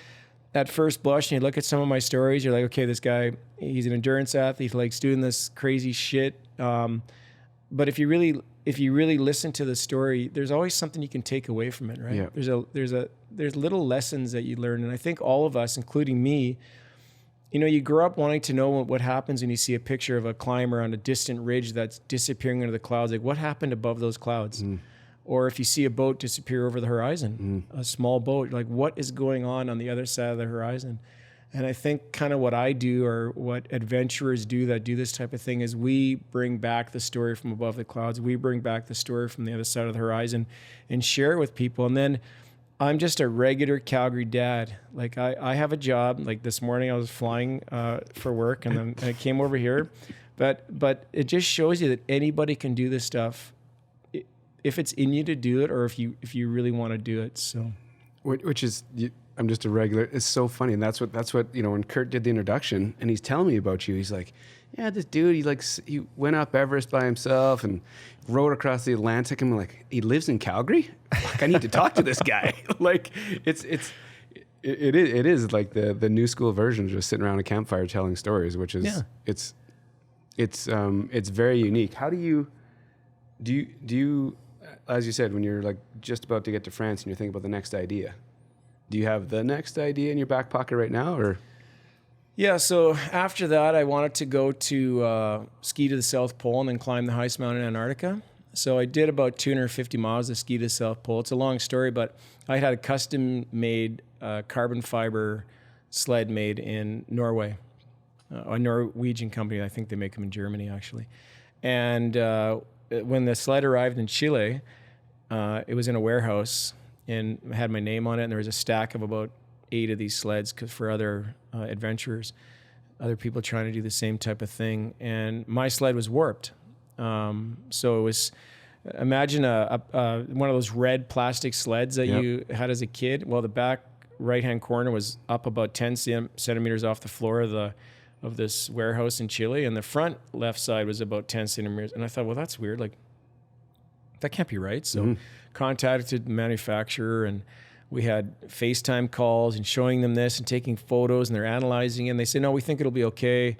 at first blush and you look at some of my stories, you're like, okay, this guy, he's an endurance athlete, he likes doing this crazy shit. But if you really listen to the story, there's always something you can take away from it, right? Yeah. There's little lessons that you learn. And I think all of us, including me, you grow up wanting to know what happens when you see a picture of a climber on a distant ridge that's disappearing into the clouds. Like, what happened above those clouds? Or if you see a boat disappear over the horizon, a small boat, like, what is going on the other side of the horizon? And I think kind of what I do, or what adventurers do that do this type of thing, is we bring back the story from above the clouds. We bring back the story from the other side of the horizon and share it with people. And then I'm just a regular Calgary dad. Like, I have a job. Like, this morning I was flying for work, and then I came over here. But it just shows you that anybody can do this stuff if it's in you to do it, or if you really want to do it. So, which is, I'm just a regular. It's so funny, and that's what when Kurt did the introduction, and he's telling me about you. He's like, yeah, this dude, he went up Everest by himself and rode across the Atlantic. And I'm like, he lives in Calgary? Fuck, I need to talk to this guy. Like, it is like the new school version of just sitting around a campfire telling stories, which is it's very unique. How do you, as you said, when you're like just about to get to France and you're thinking about the next idea, do you have the next idea in your back pocket right now, or? Yeah, so after that, I wanted to go to ski to the South Pole and then climb the highest mountain in Antarctica. So I did about 250 miles to ski to the South Pole. It's a long story, but I had a custom-made carbon fiber sled made in Norway, a Norwegian company. I think they make them in Germany, actually. And when the sled arrived in Chile, it was in a warehouse and had my name on it, and there was a stack of about 8 of these sleds for other adventurers, other people trying to do the same type of thing. And my sled was warped. So it was, imagine one of those red plastic sleds that you had as a kid. Well, the back right-hand corner was up about 10 centimeters off the floor of this warehouse in Chile, and the front left side was about 10 centimeters. And I thought, well, that's weird. Like, that can't be right. So contacted the manufacturer, and we had FaceTime calls and showing them this and taking photos, and they're analyzing it. And they say, no, we think it'll be okay.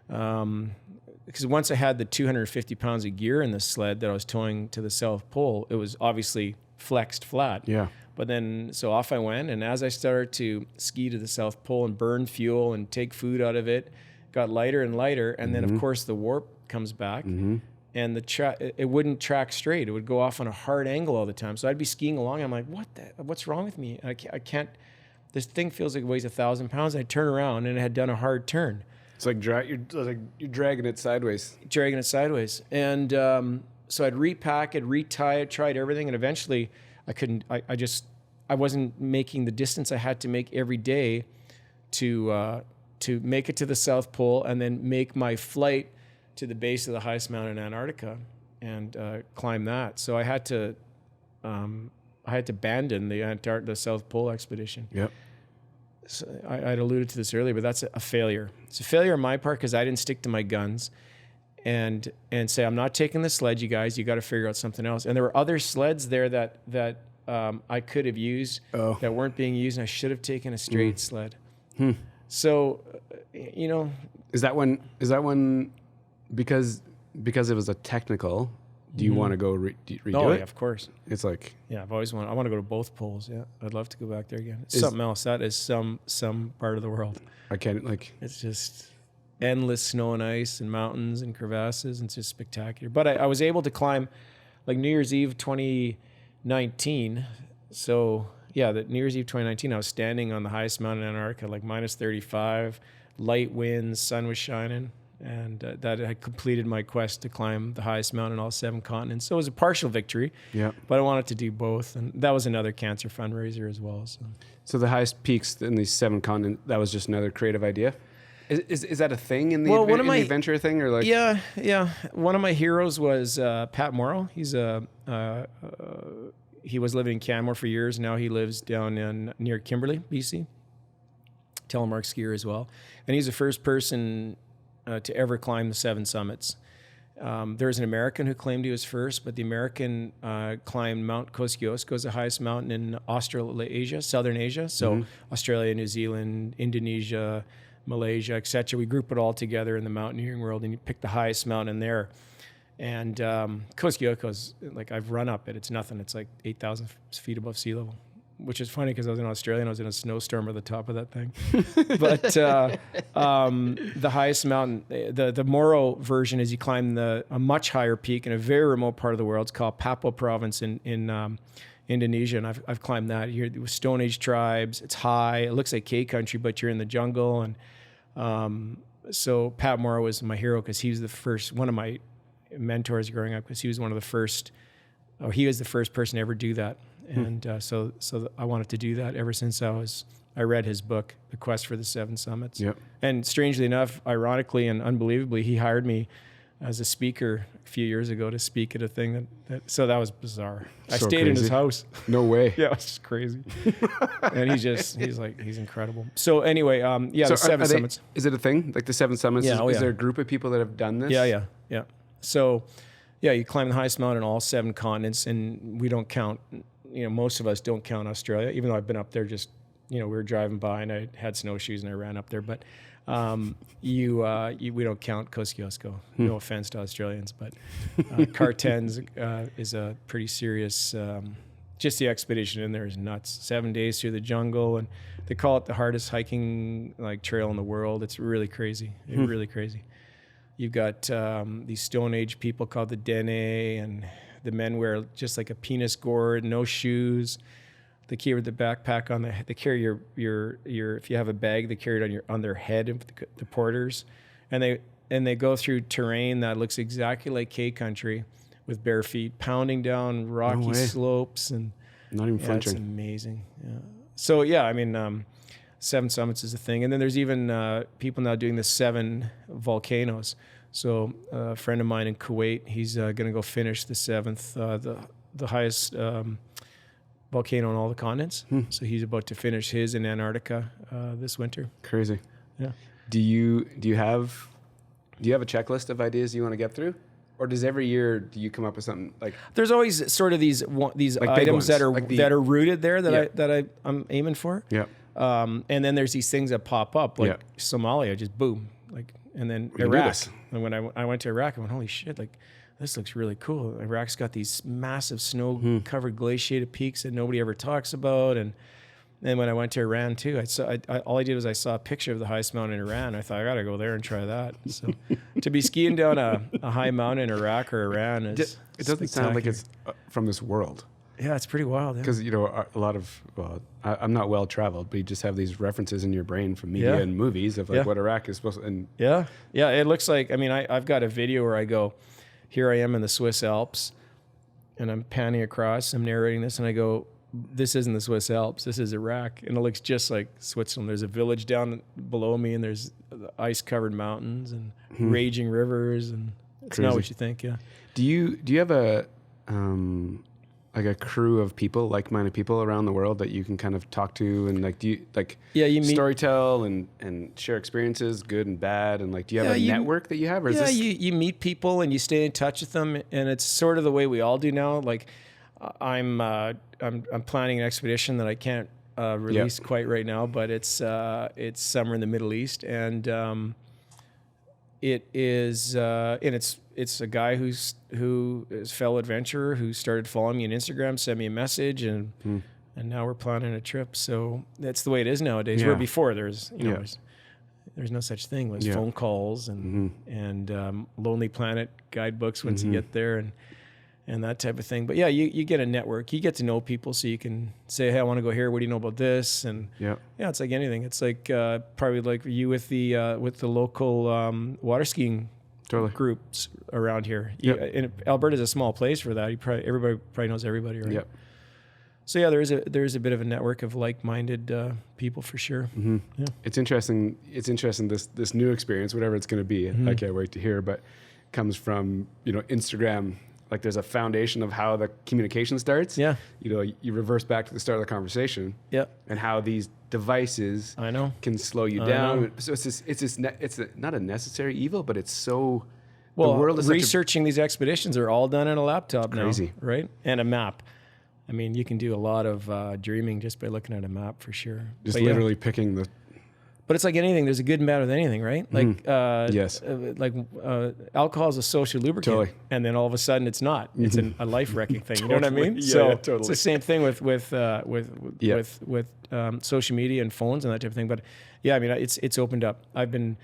Because once I had the 250 pounds of gear in the sled that I was towing to the South Pole, it was obviously flexed flat. Yeah. But then, so off I went. And as I started to ski to the South Pole and burn fuel and take food out of it, got lighter and lighter. And then, of course, the warp comes back. And it wouldn't track straight. It would go off on a hard angle all the time. So I'd be skiing along. I'm like, what's wrong with me? I can't, this thing feels like it weighs 1,000 pounds. I'd turn around and it had done a hard turn. It's like you're dragging it sideways. And so I'd repack it, retie it, tried everything. And eventually I wasn't making the distance I had to make every day to make it to the South Pole and then make my flight to the base of the highest mountain in Antarctica and climb that. So I had to abandon the South Pole expedition. Yep. So I'd alluded to this earlier, but that's a failure. It's a failure on my part because I didn't stick to my guns and say, I'm not taking the sled, you guys. You got to figure out something else. And there were other sleds there that I could have used that weren't being used, and I should have taken a straight sled. So, Is that one because it was a technical? Do you want to go redo it? Oh, yeah, of course. It's like, yeah, I want to go to both poles. Yeah, I'd love to go back there again. It's something else. That is some part of the world. I can't It's just endless snow and ice and mountains and crevasses, and it's just spectacular. But I was able to climb like New Year's Eve 2019. So yeah, New Year's Eve 2019, I was standing on the highest mountain in Antarctica, like minus 35, light winds, sun was shining. that I completed my quest to climb the highest mountain in all 7 continents. So it was a partial victory, but I wanted to do both. And that was another cancer fundraiser as well. So the highest peaks in these 7 continents, that was just another creative idea? Is that a thing in the, the adventure thing? Or like? Yeah. One of my heroes was Pat Morrow. He's he was living in Canmore for years. Now he lives down near Kimberley, BC. Telemark skier as well. And he's the first person to ever climb the 7 summits. There's an American who claimed he was first, but the American climbed Mount Kosciuszko, the highest mountain in Australasia, Southern Asia. So Australia, New Zealand, Indonesia, Malaysia, etc. We group it all together in the mountaineering world, and you pick the highest mountain there. And Kosciuszko's, like, I've run up it. It's nothing. It's like 8,000 feet above sea level, which is funny because I was in Australia and I was in a snowstorm at the top of that thing. But the highest mountain, the Moro version is you climb a much higher peak in a very remote part of the world. It's called Papua Province in Indonesia, and I've climbed that. You're with Stone Age tribes. It's high. It looks like K country, but you're in the jungle. And so Pat Moro was my hero because he was the first, one of my mentors growing up, because he was one of the first, or he was the first person to ever do that. And so I wanted to do that ever since I read his book, The Quest for the 7 Summits. Yep. And strangely enough, ironically and unbelievably, he hired me as a speaker a few years ago to speak at a thing so that was bizarre. I stayed in his house. No way. Yeah, it was just crazy. And he's incredible. So anyway, the 7 summits. Is it a thing? Like the 7 summits? Yeah, is there a group of people that have done this? Yeah. So, you climb the highest mountain in all 7 continents, and we don't count, most of us don't count Australia, even though I've been up there just, we were driving by and I had snowshoes and I ran up there, but we don't count Kosciuszko. No offense to Australians, but Car-10 is a pretty serious, just the expedition in there is nuts. 7 days through the jungle, and they call it the hardest hiking trail in the world. It's really crazy, really crazy. You've got these Stone Age people called the Dene, and the men wear just like a penis gourd, no shoes. They carry the backpack they carry your if you have a bag, they carry it on their head, the porters, and they go through terrain that looks exactly like K country with bare feet, pounding down rocky slopes, and not even flinching. It's amazing. Yeah. So 7 summits is a thing, and then there's even people now doing the 7 volcanoes. So a friend of mine in Kuwait, he's going to go finish the 7th, the highest volcano on all the continents. So he's about to finish his in Antarctica this winter. Crazy. Yeah. Do you have a checklist of ideas you want to get through? Or does every year do you come up with something like? There's always sort of these like items that are rooted there that I'm aiming for. Yeah. And then there's these things that pop up, like Somalia, just boom, and then Iraq. And when I went to Iraq, I went, holy shit, this looks really cool. Iraq's got these massive snow-covered glaciated peaks that nobody ever talks about. And then when I went to Iran too, all I did was I saw a picture of the highest mountain in Iran. I thought, I got to go there and try that. So to be skiing down a high mountain in Iraq or Iran is it doesn't sound like it's from this world. Yeah, it's pretty wild. Because, a lot of, I'm not well traveled, but you just have these references in your brain from media and movies of what Iraq is supposed to. And yeah, it looks like, I've got a video where I go, here I am in the Swiss Alps, and I'm panning across, I'm narrating this, and I go, this isn't the Swiss Alps, this is Iraq. And it looks just like Switzerland. There's a village down below me, and there's ice-covered mountains and raging rivers, and it's not what you think, yeah. Do you have a crew of people, like-minded people around the world that you can kind of talk to, and do you storytell and share experiences, good and bad, and do you have a network that you have, or is this? You meet people and you stay in touch with them, and it's sort of the way we all do now. I'm planning an expedition that I can't release quite right now, but it's somewhere in the Middle East, and it is and it's a guy who is a fellow adventurer who started following me on Instagram, sent me a message, and now we're planning a trip. So that's the way it is nowadays. Where before there's no such thing as phone calls and Lonely Planet guidebooks once you get there, and and that type of thing. But yeah, you get a network. You get to know people, so you can say, hey, I want to go here. What do you know about this? And yeah, it's like anything. It's like probably like you with the local water skiing groups around here. And Alberta's a small place for that. Everybody probably knows everybody, right? Yep. So yeah, there's a bit of a network of like-minded people for sure. Mm-hmm. Yeah. It's interesting. This new experience, whatever it's going to be. I can't wait to hear. But comes from Instagram. Like there's a foundation of how the communication starts. Yeah. You reverse back to the start of the conversation. Yeah. And how these devices can slow you down. So it's not a necessary evil, but it's so. Well, the world is researching these expeditions are all done on a laptop now. Crazy, right? And a map. I mean, you can do a lot of dreaming just by looking at a map for sure. Just literally picking the. But it's like anything. There's a good and bad with anything, right? Like, yes. Alcohol is a social lubricant, totally. And then all of a sudden it's not. It's a life-wrecking thing. Totally. You know what I mean? Yeah, totally. It's the same thing with social media and phones and that type of thing. But yeah, I mean, it's opened up. I've been,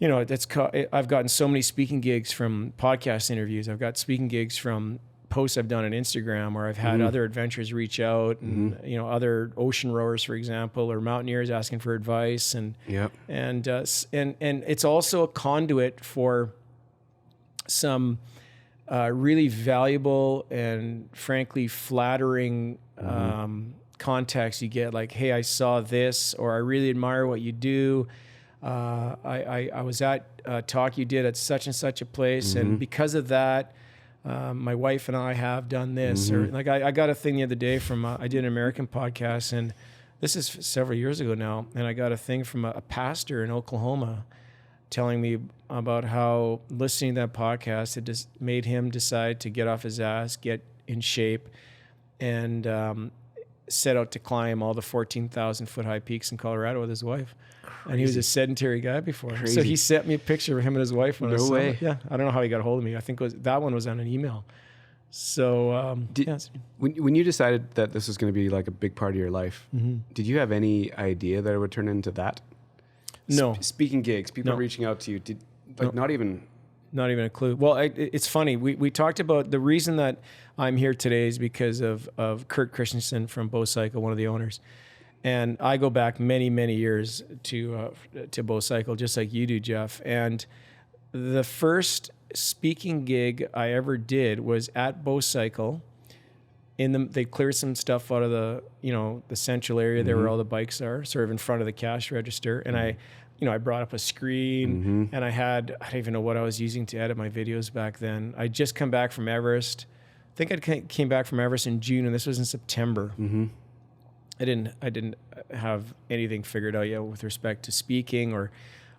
I've gotten so many speaking gigs from podcast interviews. I've got speaking gigs from posts I've done on Instagram where I've had other adventurers reach out and other ocean rowers, for example, or mountaineers asking for advice, and it's also a conduit for some really valuable and frankly flattering contacts you get, like, hey, I saw this, or I really admire what you do. I was at a talk you did at such and such a place, and because of that, my wife and I have done this. Or like I got a thing the other day from I did an American podcast, and this is several years ago now, and I got a thing from a pastor in Oklahoma telling me about how listening to that podcast had just made him decide to get off his ass, get in shape, and set out to climb all the 14,000 foot high peaks in Colorado with his wife. Crazy. And he was a sedentary guy before. Crazy. So he sent me a picture of him and his wife. No way. Yeah. I don't know how he got a hold of me. I think that one was on an email. So when you decided that this was going to be like a big part of your life, did you have any idea that it would turn into that? No. Speaking gigs, people reaching out to you, not even a clue. Well, it's funny. We talked about the reason that I'm here today is because of Kurt Christensen from Bow Cycle, one of the owners. And I go back many, many years to Bow Cycle, just like you do, Jeff. And the first speaking gig I ever did was at Bow Cycle. They cleared some stuff out of the central area there where all the bikes are, sort of in front of the cash register. And I brought up a screen, and I don't even know what I was using to edit my videos back then. I'd just come back from Everest. I think I came back from Everest in June, and this was in September. I didn't have anything figured out yet with respect to speaking or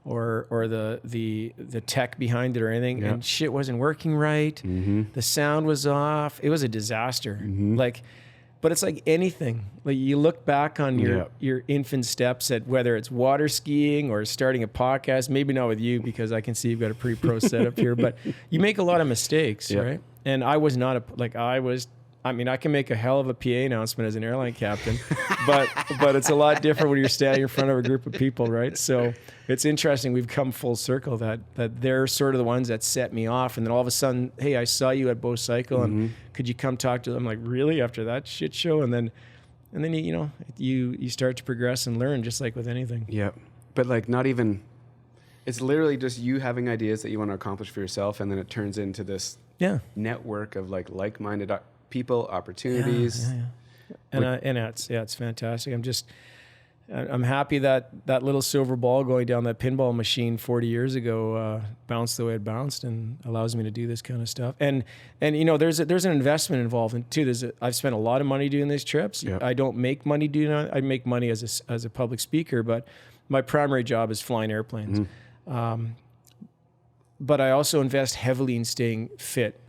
the tech behind it or anything. And shit wasn't working right. The sound was off. It was a disaster. But it's like anything. Like you look back on your infant steps at whether it's water skiing or starting a podcast. Maybe not with you, because I can see you've got a pretty pro setup here. But you make a lot of mistakes, right? And I was not I can make a hell of a PA announcement as an airline captain, but it's a lot different when you're standing in front of a group of people, right? So it's interesting. We've come full circle that they're sort of the ones that set me off, and then all of a sudden, hey, I saw you at Bow Cycle, and could you come talk to them? I'm like, really? After that shit show? And then you start to progress and learn, just like with anything. Yeah, but like not even. It's literally just you having ideas that you want to accomplish for yourself, and then it turns into this network of like-minded people, opportunities. And it's fantastic. I'm happy that little silver ball going down that pinball machine 40 years ago bounced the way it bounced and allows me to do this kind of stuff. And there's an investment involved in too. I've spent a lot of money doing these trips. I don't make money doing it. I make money as a public speaker, but my primary job is flying airplanes. But I also invest heavily in staying fit,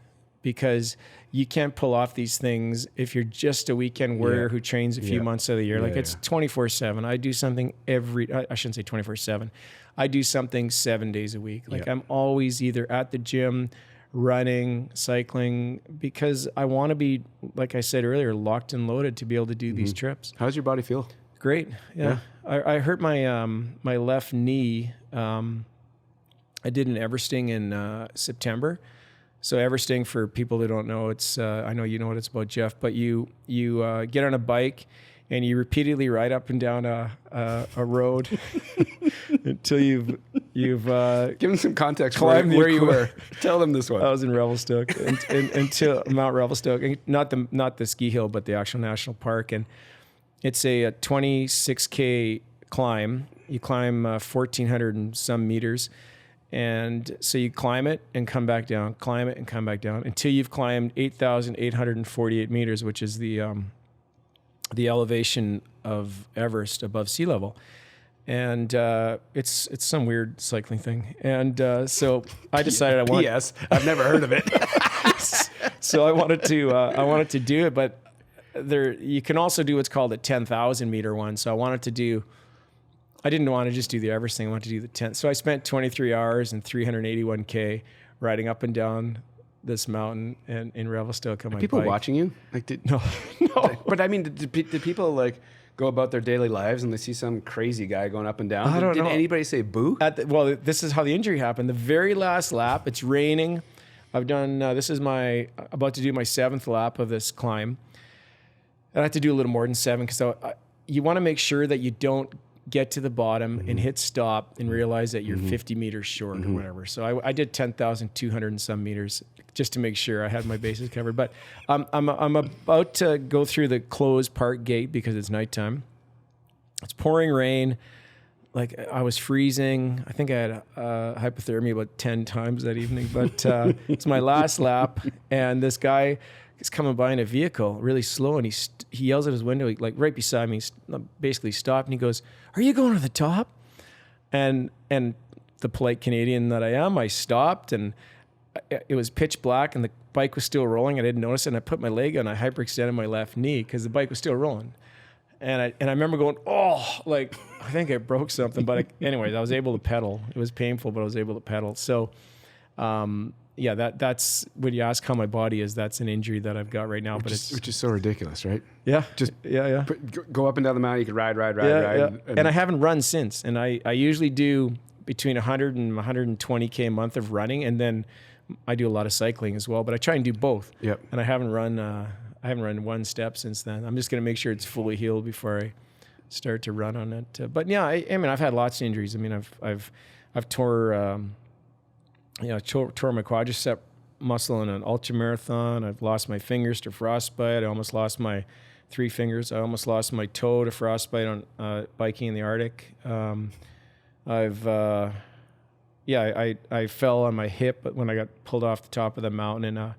because you can't pull off these things if you're just a weekend warrior who trains a few months of the year. It's 24/7. I do something I shouldn't say 24/7. I do something 7 days a week. I'm always either at the gym, running, cycling, because I want to be, like I said earlier, locked and loaded to be able to do these trips. How does your body feel? Great. Yeah. I hurt my my left knee. I did an Everesting in September. So Everesting, for people that don't know, it's I know you know what it's about, Jeff, but you get on a bike and you repeatedly ride up and down a road until you've Give them some context climbed where you were. Tell them this one. I was in Revelstoke until Mount Revelstoke, not the ski hill, but the actual national park, and it's a 26K climb. You climb 1,400 and some meters. And so you climb it and come back down, climb it and come back down until you've climbed 8,848 meters, which is the elevation of Everest above sea level. And it's some weird cycling thing. And so I decided P.S. I've never heard of it. So I wanted to do it, but you can also do what's called a 10,000 meter one. So I didn't want to just do the Everest thing. I wanted to do the 10. So I spent 23 hours and 381K riding up and down this mountain and in Revelstoke on my people bike. Watching you? No. But I mean, did people like go about their daily lives and they see some crazy guy going up and down? I don't know. Did anybody say boo? Well, this is how the injury happened. The very last lap, it's raining. I've done, this is about to do my 7th lap of this climb. And I have to do a little more than 7 because you want to make sure that you don't get to the bottom and hit stop and realize that you're 50 meters short or whatever. So I did 10,200 and some meters just to make sure I had my bases covered. But I'm about to go through the closed park gate because it's nighttime. It's pouring rain. Like I was freezing. I think I had hypothermia about 10 times that evening. But it's my last lap, and this guy is coming by in a vehicle really slow, and he yells at his window, like right beside me, basically stopped, and he goes, "Are you going to the top?" And the polite Canadian that I am, I stopped, and it was pitch black, and the bike was still rolling. I didn't notice it, and I put my leg on. I hyperextended my left knee because the bike was still rolling. And I remember going, oh, like I think I broke something. But anyways, I was able to pedal. It was painful, but I was able to pedal. So, yeah, that's when you ask how my body is, that's an injury that I've got right now. Which is so ridiculous, right? Yeah, just yeah. Go up and down the mountain. You could ride. Yeah. And I haven't run since. And I usually do between 100 and 120K a month of running, and then I do a lot of cycling as well. But I try and do both. Yep. And I haven't run one step since then. I'm just going to make sure it's fully healed before I start to run on it. But yeah, I mean, I've had lots of injuries. I mean, I've tore my quadricep muscle in an ultra marathon. I've lost my fingers to frostbite. I almost lost my 3 fingers. I almost lost my toe to frostbite on biking in the Arctic. I fell on my hip when I got pulled off the top of the mountain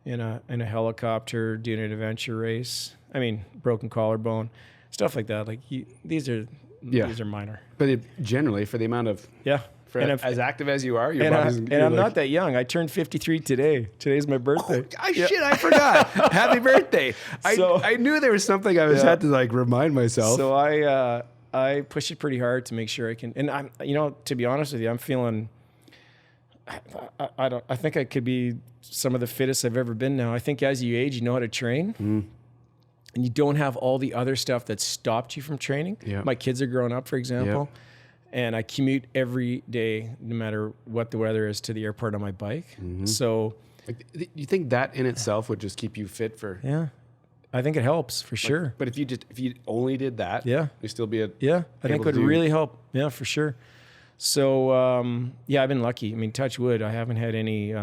in a helicopter doing an adventure race. I mean, broken collarbone, stuff like that. Like these are minor. But generally, for the amount of as active as you are, your body's I'm not that young. I turned 53 today. Today's my birthday. Shit, I forgot. Happy birthday! I knew there was something I had to like remind myself. So I push it pretty hard to make sure I can. And I'm, to be honest with you, I'm feeling. I think I could be some of the fittest I've ever been now. I think as you age, you know how to train. And you don't have all the other stuff that stopped you from training. Yeah. My kids are growing up, for example, and I commute every day, no matter what the weather is, to the airport on my bike. So, you think that in itself would just keep you fit for? Yeah, I think it helps for sure. But if you only did that, you'd still be I think it would really help. Yeah, for sure. So I've been lucky. I mean, touch wood, I haven't had any.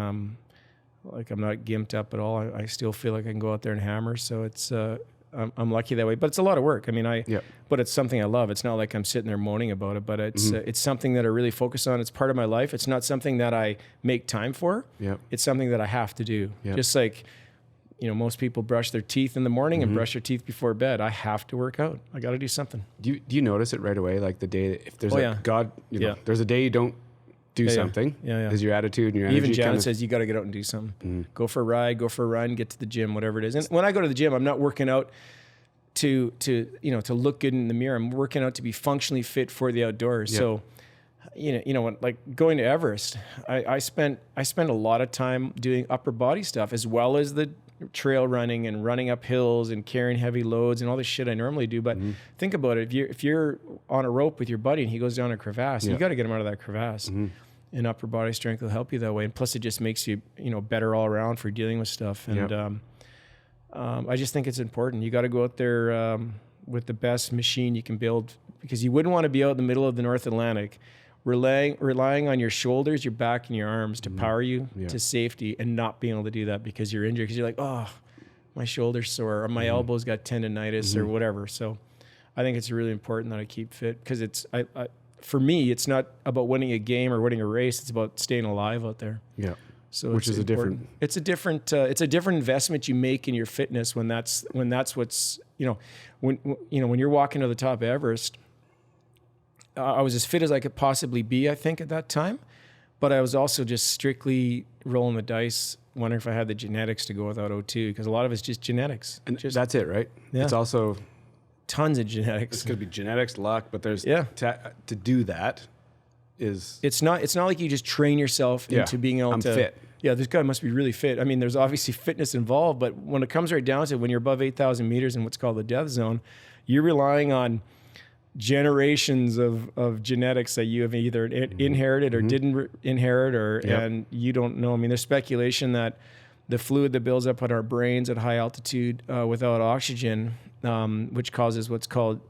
Like I'm not gimped up at all. I still feel like I can go out there and hammer. So it's I'm lucky that way. But it's a lot of work. I mean, but it's something I love. It's not like I'm sitting there moaning about it. But it's something that I really focus on. It's part of my life. It's not something that I make time for. It's something that I have to do. Just like most people brush their teeth in the morning and brush their teeth before bed. I have to work out. I got to do something. Do you notice it right away? Like the day if there's there's a day you don't do something. Is your attitude and your energy. Even Janet says you got to get out and do something. Go for a ride, go for a run, get to the gym, whatever it is. And when I go to the gym, I'm not working out to look good in the mirror. I'm working out to be functionally fit for the outdoors. So, like going to Everest, I spent a lot of time doing upper body stuff as well as the trail running and running up hills and carrying heavy loads and all this shit I normally do. But think about it. If you're on a rope with your buddy and he goes down a crevasse, you got to get him out of that crevasse. and upper body strength will help you that way. And plus, it just makes you, better all around for dealing with stuff. And I just think it's important. You got to go out there with the best machine you can build, because you wouldn't want to be out in the middle of the North Atlantic relying on your shoulders, your back, and your arms to power you to safety, and not being able to do that because you're injured, because you're like, oh, my shoulder's sore, or my elbow's got tendonitis or whatever. So I think it's really important that I keep fit, because it's for me, it's not about winning a game or winning a race. It's about staying alive out there. Yeah. So which is important. It's a different investment you make in your fitness when that's what's, when you're walking to the top of Everest. I was as fit as I could possibly be, I think, at that time, but I was also just strictly rolling the dice, wondering if I had the genetics to go without O2, because a lot of it's just genetics. And that's it, right? Yeah. It's also tons of genetics. It's going to be genetics, luck, but there's to do that is it's not like you just train yourself into being able to fit. Yeah, this guy must be really fit. I mean, there's obviously fitness involved, but when it comes right down to it, when you're above 8,000 meters in what's called the death zone, you're relying on generations of genetics that you have either inherited or didn't inherit, and you don't know. I mean, there's speculation that the fluid that builds up in our brains at high altitude without oxygen, which causes what's called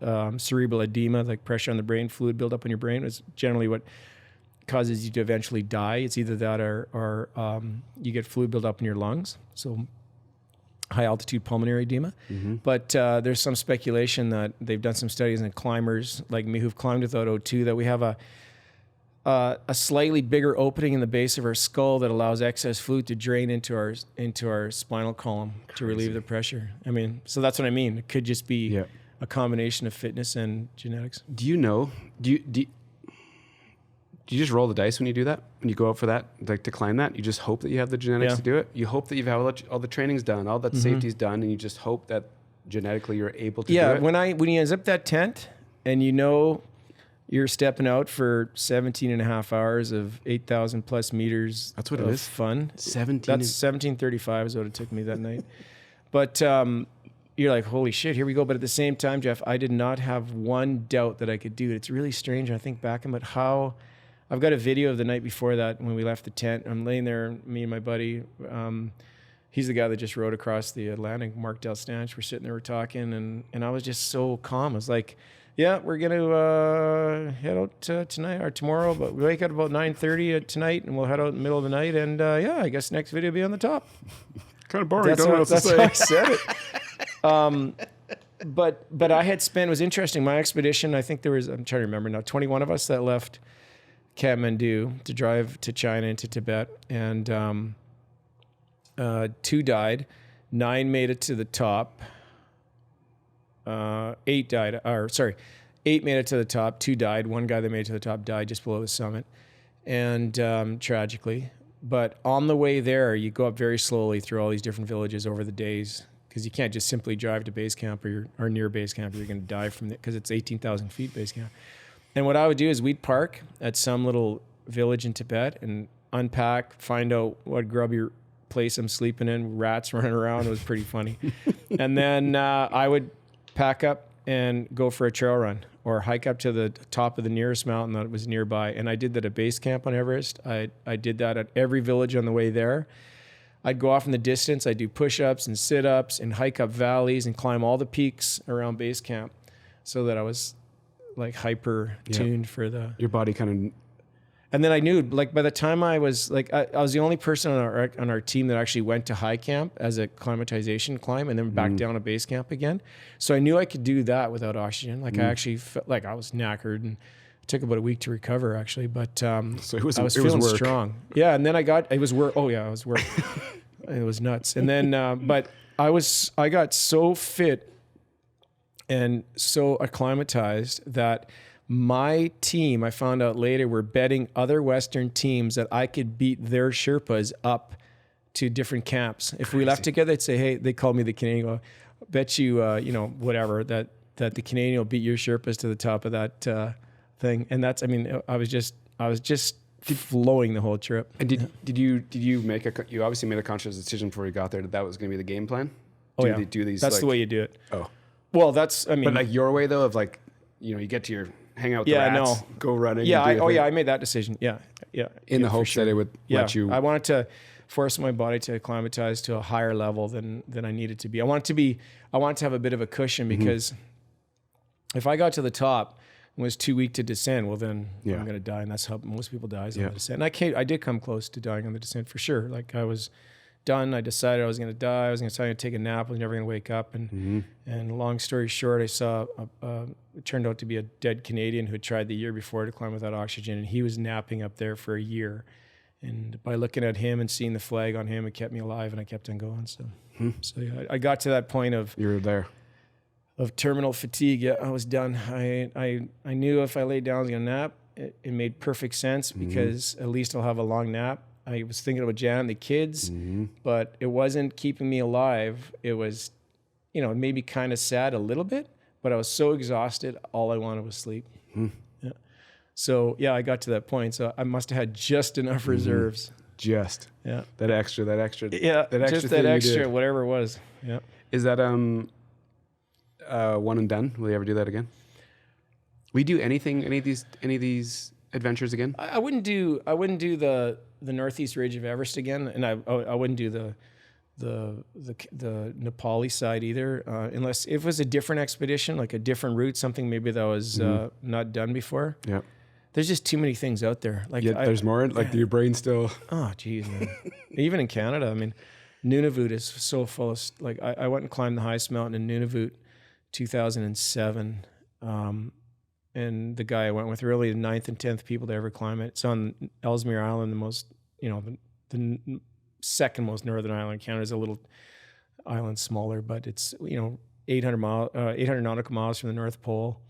cerebral edema, like pressure on the brain, fluid build up in your brain, is generally what causes you to eventually die. It's either that or you get fluid build up in your lungs. So high altitude pulmonary edema. But there's some speculation that they've done some studies in climbers like me who've climbed without O2 that we have a slightly bigger opening in the base of our skull that allows excess fluid to drain into our spinal column to relieve the pressure. I mean, so that's what I mean. It could just be a combination of fitness and genetics. Do you just roll the dice when you do that? When you go out for that, like to climb that, you just hope that you have the genetics to do it? You hope that you've had all the training's done, all that safety's done, and you just hope that genetically you're able to do it? Yeah, when you unzip that tent and you're stepping out for 17 and a half hours of 8,000 plus meters. That's what it is. Fun. 1735 is what it took me that night. But you're like, holy shit, here we go. But at the same time, Jeff, I did not have one doubt that I could do it. It's really strange. I think back about how I've got a video of the night before that when we left the tent. I'm laying there, me and my buddy. He's the guy that just rode across the Atlantic, Mark Del Stanch. We're sitting there, we're talking, and I was just so calm. I was like, yeah, we're going to head out tonight or tomorrow, but we wake up about 9:30 tonight, and we'll head out in the middle of the night, and I guess next video will be on the top. Kind of boring. That's how I said it. But I had spent, it was interesting, my expedition, I think there was, I'm trying to remember now, 21 of us that left Kathmandu to drive to China and to Tibet, and 2 died, 9 made it to the top, 8 died, 8 made it to the top, 2 died, 1 guy that made it to the top died just below the summit, and tragically. But on the way there, you go up very slowly through all these different villages over the days, because you can't just simply drive to base camp or near base camp, or you're going to die from it, because it's 18,000 feet base camp. And what I would do is we'd park at some little village in Tibet and unpack, find out what grubby place I'm sleeping in, rats running around. It was pretty funny. And then I would pack up and go for a trail run or hike up to the top of the nearest mountain that was nearby. And I did that at base camp on Everest. I did that at every village on the way there. I'd go off in the distance. I'd do push-ups and sit-ups and hike up valleys and climb all the peaks around base camp, so that I was like hyper tuned for your body kind of. And then I knew, like, by the time I was like, I was the only person on our team that actually went to high camp as a climatization climb and then back down to base camp again. So I knew I could do that without oxygen. Like I actually felt like I was knackered, and it took about a week to recover actually. But so I was feeling strong. Yeah, and then it was work. Oh yeah, it was work. It was nuts. And then, but I got so fit and so acclimatized that my team, I found out later, were betting other Western teams that I could beat their Sherpas up to different camps. If we left together, they'd say, hey, they called me the Canadian. I bet you, whatever, that the Canadian will beat your Sherpas to the top of that thing. And that's, I mean, I was just flowing the whole trip. And did you you obviously made a conscious decision before you got there that was going to be the game plan? Do these? That's the way you do it. Oh. Well, that's, I mean. But like your way though, of like, you get to your hang out with Yeah, the rats, no. go running. Yeah, and do your thing. I made that decision. Yeah. In the hopes that it would let you. I wanted to force my body to acclimatize to a higher level than I needed to be. I wanted to have a bit of a cushion because if I got to the top and was too weak to descend, well then I'm going to die, and that's how most people die is on the descent. And I did come close to dying on the descent for sure. Like I was done. I decided I was going to die. I was going to try to take a nap. I was never going to wake up. And long story short, I saw it turned out to be a dead Canadian who had tried the year before to climb without oxygen, and he was napping up there for a year. And by looking at him and seeing the flag on him, it kept me alive, and I kept on going. So yeah, I got to that point of You were there. of terminal fatigue. Yeah, I was done. I knew if I laid down, I was going to nap. It made perfect sense because at least I'll have a long nap. I was thinking about Jan and the kids, but it wasn't keeping me alive. It was, it made me kind of sad a little bit, but I was so exhausted. All I wanted was sleep. Yeah. So yeah, I got to that point. So I must have had just enough reserves. Just. Yeah. That extra. Yeah. Just that extra, whatever it was. Yeah. Is that one and done? Will you ever do that again? Will you do any of these adventures again? I wouldn't do the northeast ridge of Everest again, and I wouldn't do the Nepali side either, unless if it was a different expedition, like a different route, something maybe that was not done before. Yeah. There's just too many things out there. Like there's more. Like your brain still. Oh, geez, man. Even in Canada, I mean, Nunavut is so full of like I went and climbed the highest mountain in Nunavut, 2007. And the guy I went with, really the 9th and 10th people to ever climb it. It's on Ellesmere Island, the most, the second most northern island in Canada. Is a little island smaller, but it's 800 nautical miles from the North Pole,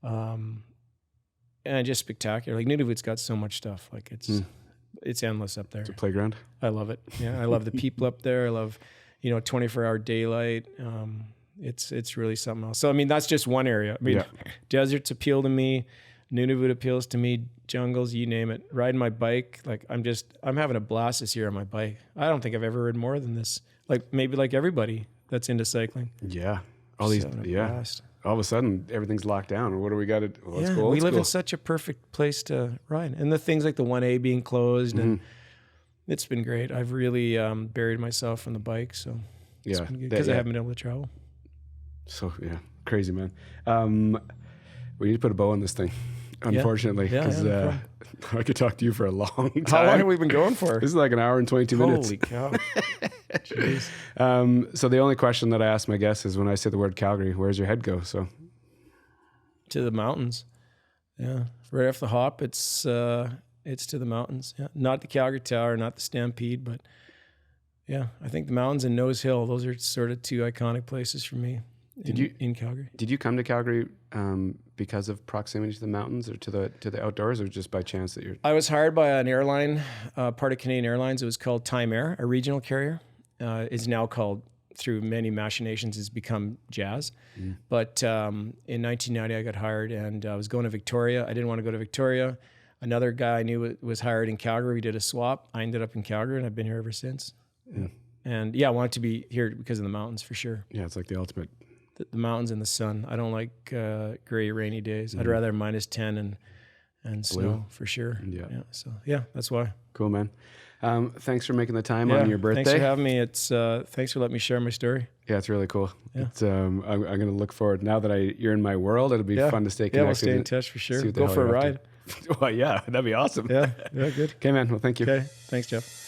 and just spectacular. Like Nunavut's got so much stuff. Like it's endless up there. It's a playground. I love it. Yeah, I love the people up there. I love 24-hour daylight. It's really something else. So I mean, that's just one area. I mean, deserts appeal to me. Nunavut appeals to me. Jungles, you name it. Riding my bike, like I'm having a blast this year on my bike. I don't think I've ever ridden more than this. Like maybe like everybody that's into cycling. Yeah. All these. Blast. All of a sudden, everything's locked down. What do we got to? Well, let's go. We live in such a perfect place to ride, and the things like the 1A being closed, and it's been great. I've really buried myself on the bike, so it's been good because I haven't been able to travel. So crazy, man. We need to put a bow on this thing, unfortunately, because I could talk to you for a long time. How long have we been going for? This is like an hour and 22 minutes. Holy cow! Jeez. So the only question that I ask my guests is when I say the word Calgary, where's your head go? So to the mountains. Yeah, right off the hop, it's to the mountains. Yeah, not the Calgary Tower, not the Stampede, but yeah, I think the mountains and Nose Hill. Those are sort of two iconic places for me. In Calgary? Did you come to Calgary because of proximity to the mountains or to the outdoors, or just by chance that you're? I was hired by an airline, part of Canadian Airlines. It was called Time Air, a regional carrier. It's now called, through many machinations, has become Jazz. But in 1990, I got hired, and I was going to Victoria. I didn't want to go to Victoria. Another guy I knew was hired in Calgary. We did a swap. I ended up in Calgary, and I've been here ever since. And I wanted to be here because of the mountains for sure. Yeah, it's like the ultimate. The mountains and the sun. I don't like gray, rainy days. I'd rather -10 and snow for sure. So that's why. Cool, man. Thanks for making the time on your birthday. Thanks for having me. It's thanks for letting me share my story. Yeah, it's really cool. Yeah. It's I'm going to look forward now that you're in my world. It'll be fun to stay connected. Yeah, we'll stay in touch for sure. Go for a ride. Well, yeah, that'd be awesome. Yeah, good. Okay, man. Well, thank you. Okay, thanks, Jeff.